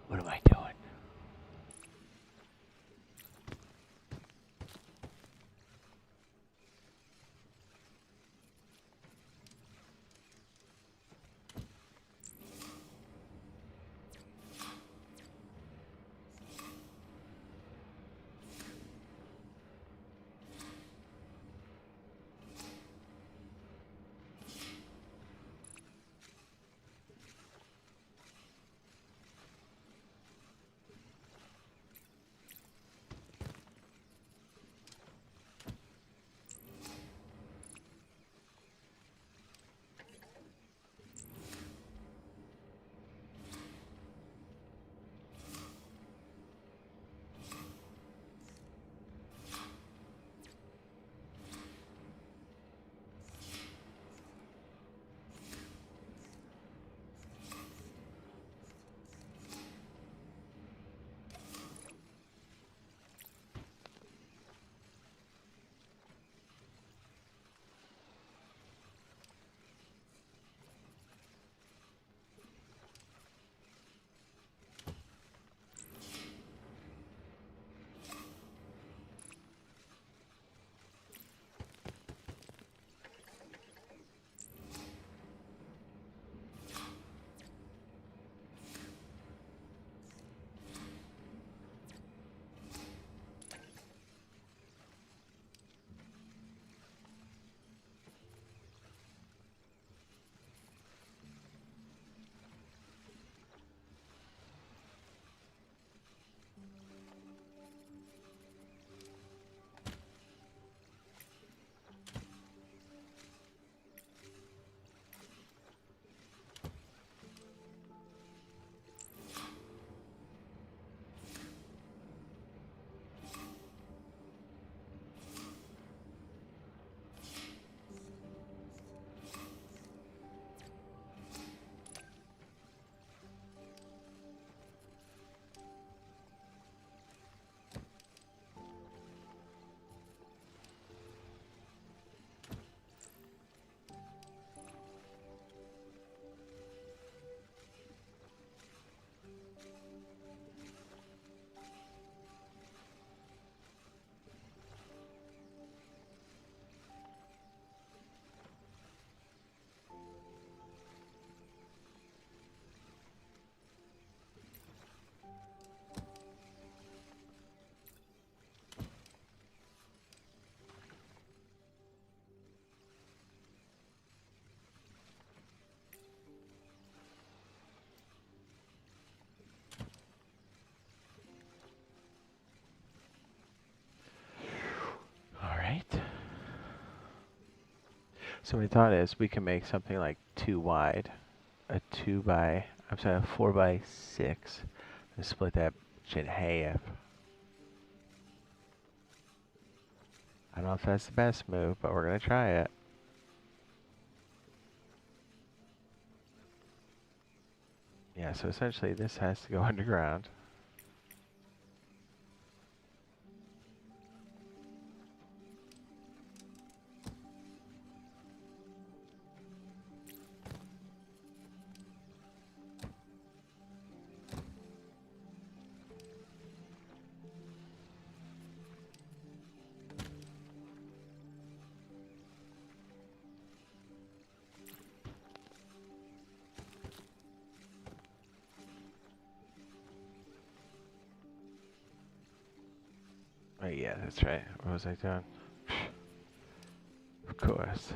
What am I doing? So my thought is we can make something like 2 wide, a 4 by 6, and split that in half. I don't know if that's the best move, but we're gonna try it. Yeah, so essentially this has to go underground. Oh yeah, that's right. What was I doing? Of course.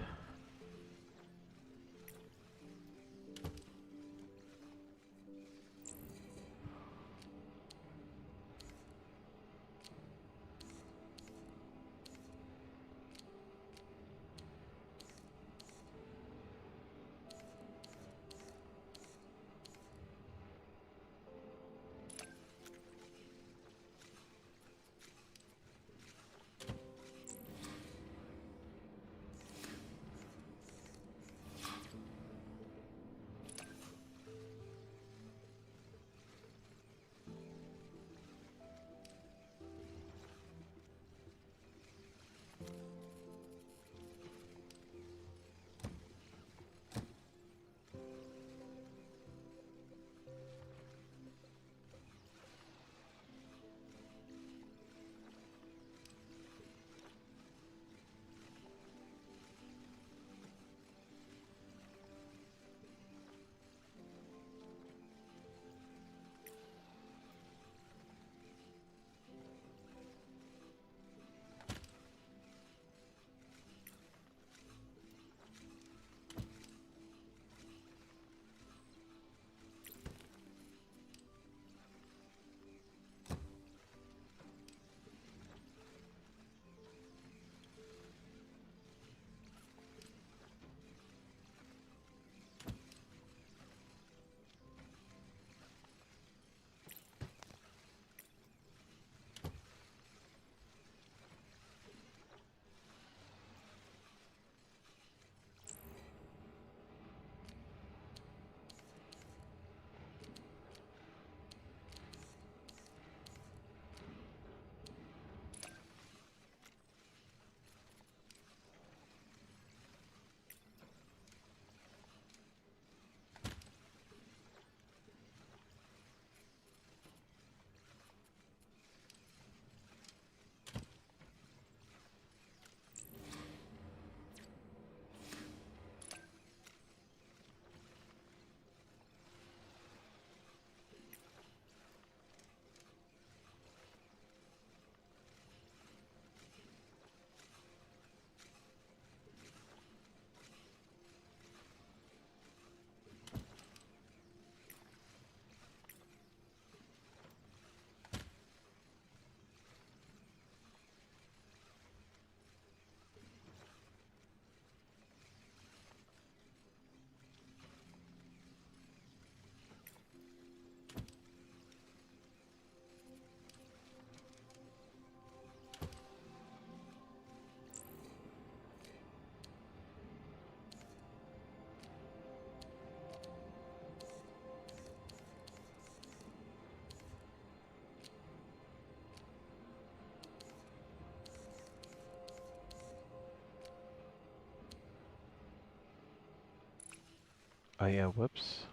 Oh yeah, whoops.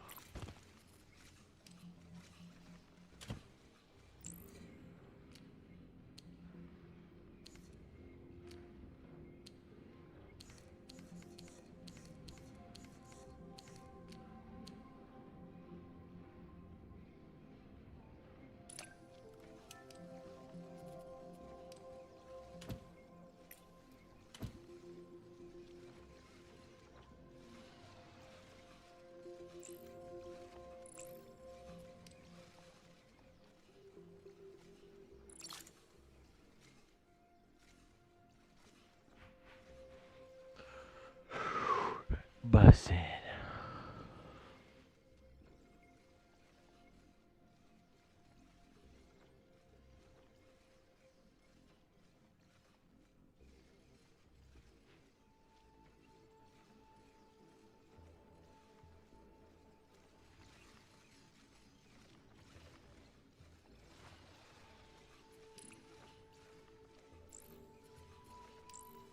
Listen.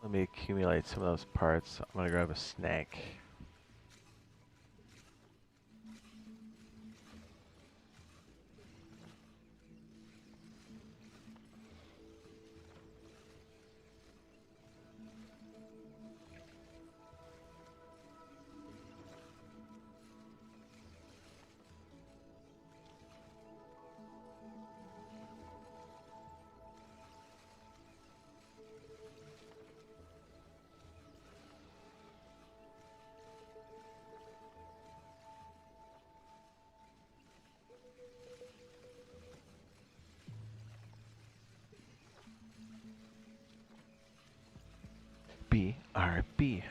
Let me accumulate some of those parts. I'm gonna grab a snake. BRB.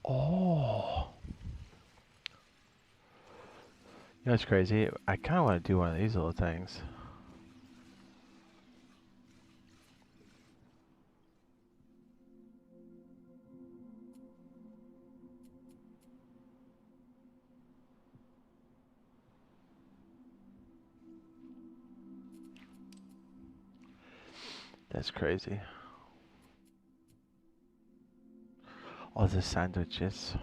Oh. You know what's crazy? I kind of want to do one of these little things. That's crazy. All the sandwiches.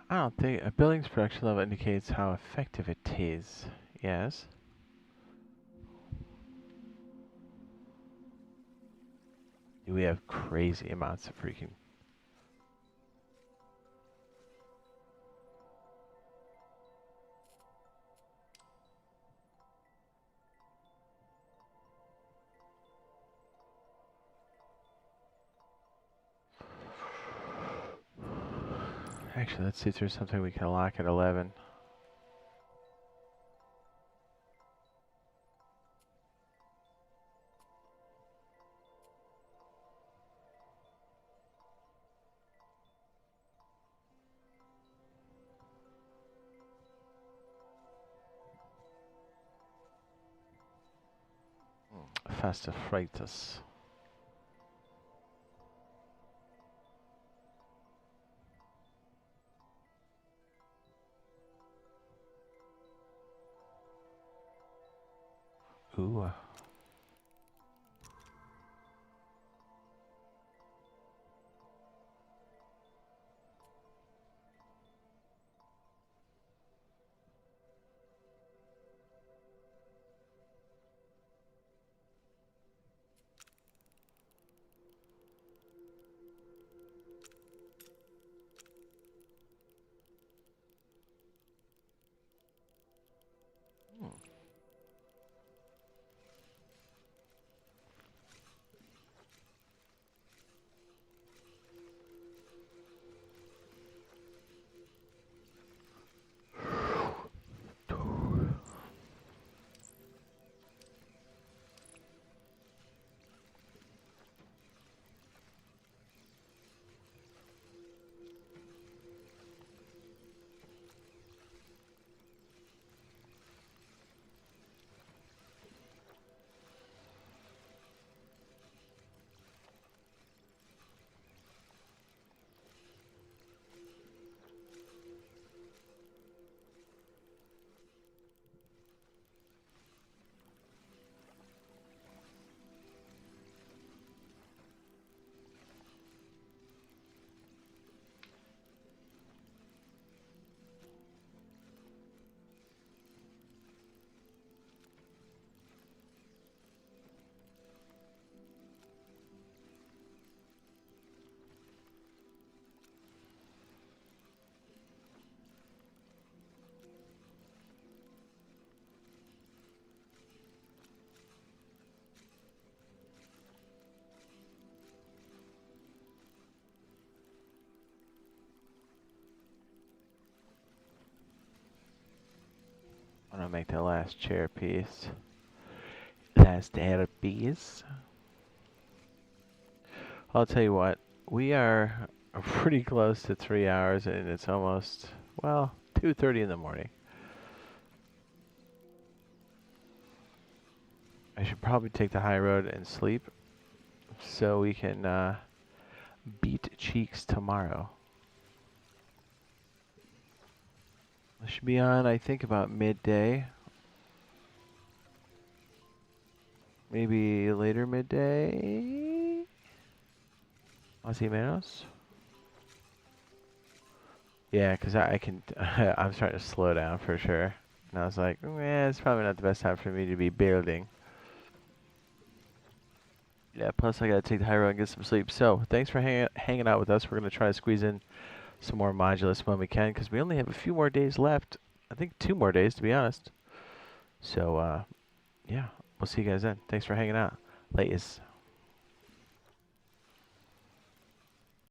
I don't think a building's production level indicates how effective it is. Yes. We have crazy amounts of freaking. Actually, let's see if there's something we can unlock at 11. Faster freighters. Ooh. I'll make the last chair piece. Last chair piece. I'll tell you what, we are pretty close to 3 hours, and it's almost, well, 2:30 in the morning. I should probably take the high road and sleep so we can beat cheeks tomorrow. I should be on, I think, about midday. Maybe later midday? Más y menos? Yeah, because I can, I'm starting to slow down for sure. And I was like, it's probably not the best time for me to be building. Yeah, plus I gotta take the high road and get some sleep. So, thanks for hanging out with us. We're gonna try to squeeze in some more Modulus when we can, because we only have a few more days left. I think 2 more days, to be honest. So, yeah, we'll see you guys then. Thanks for hanging out. Latest.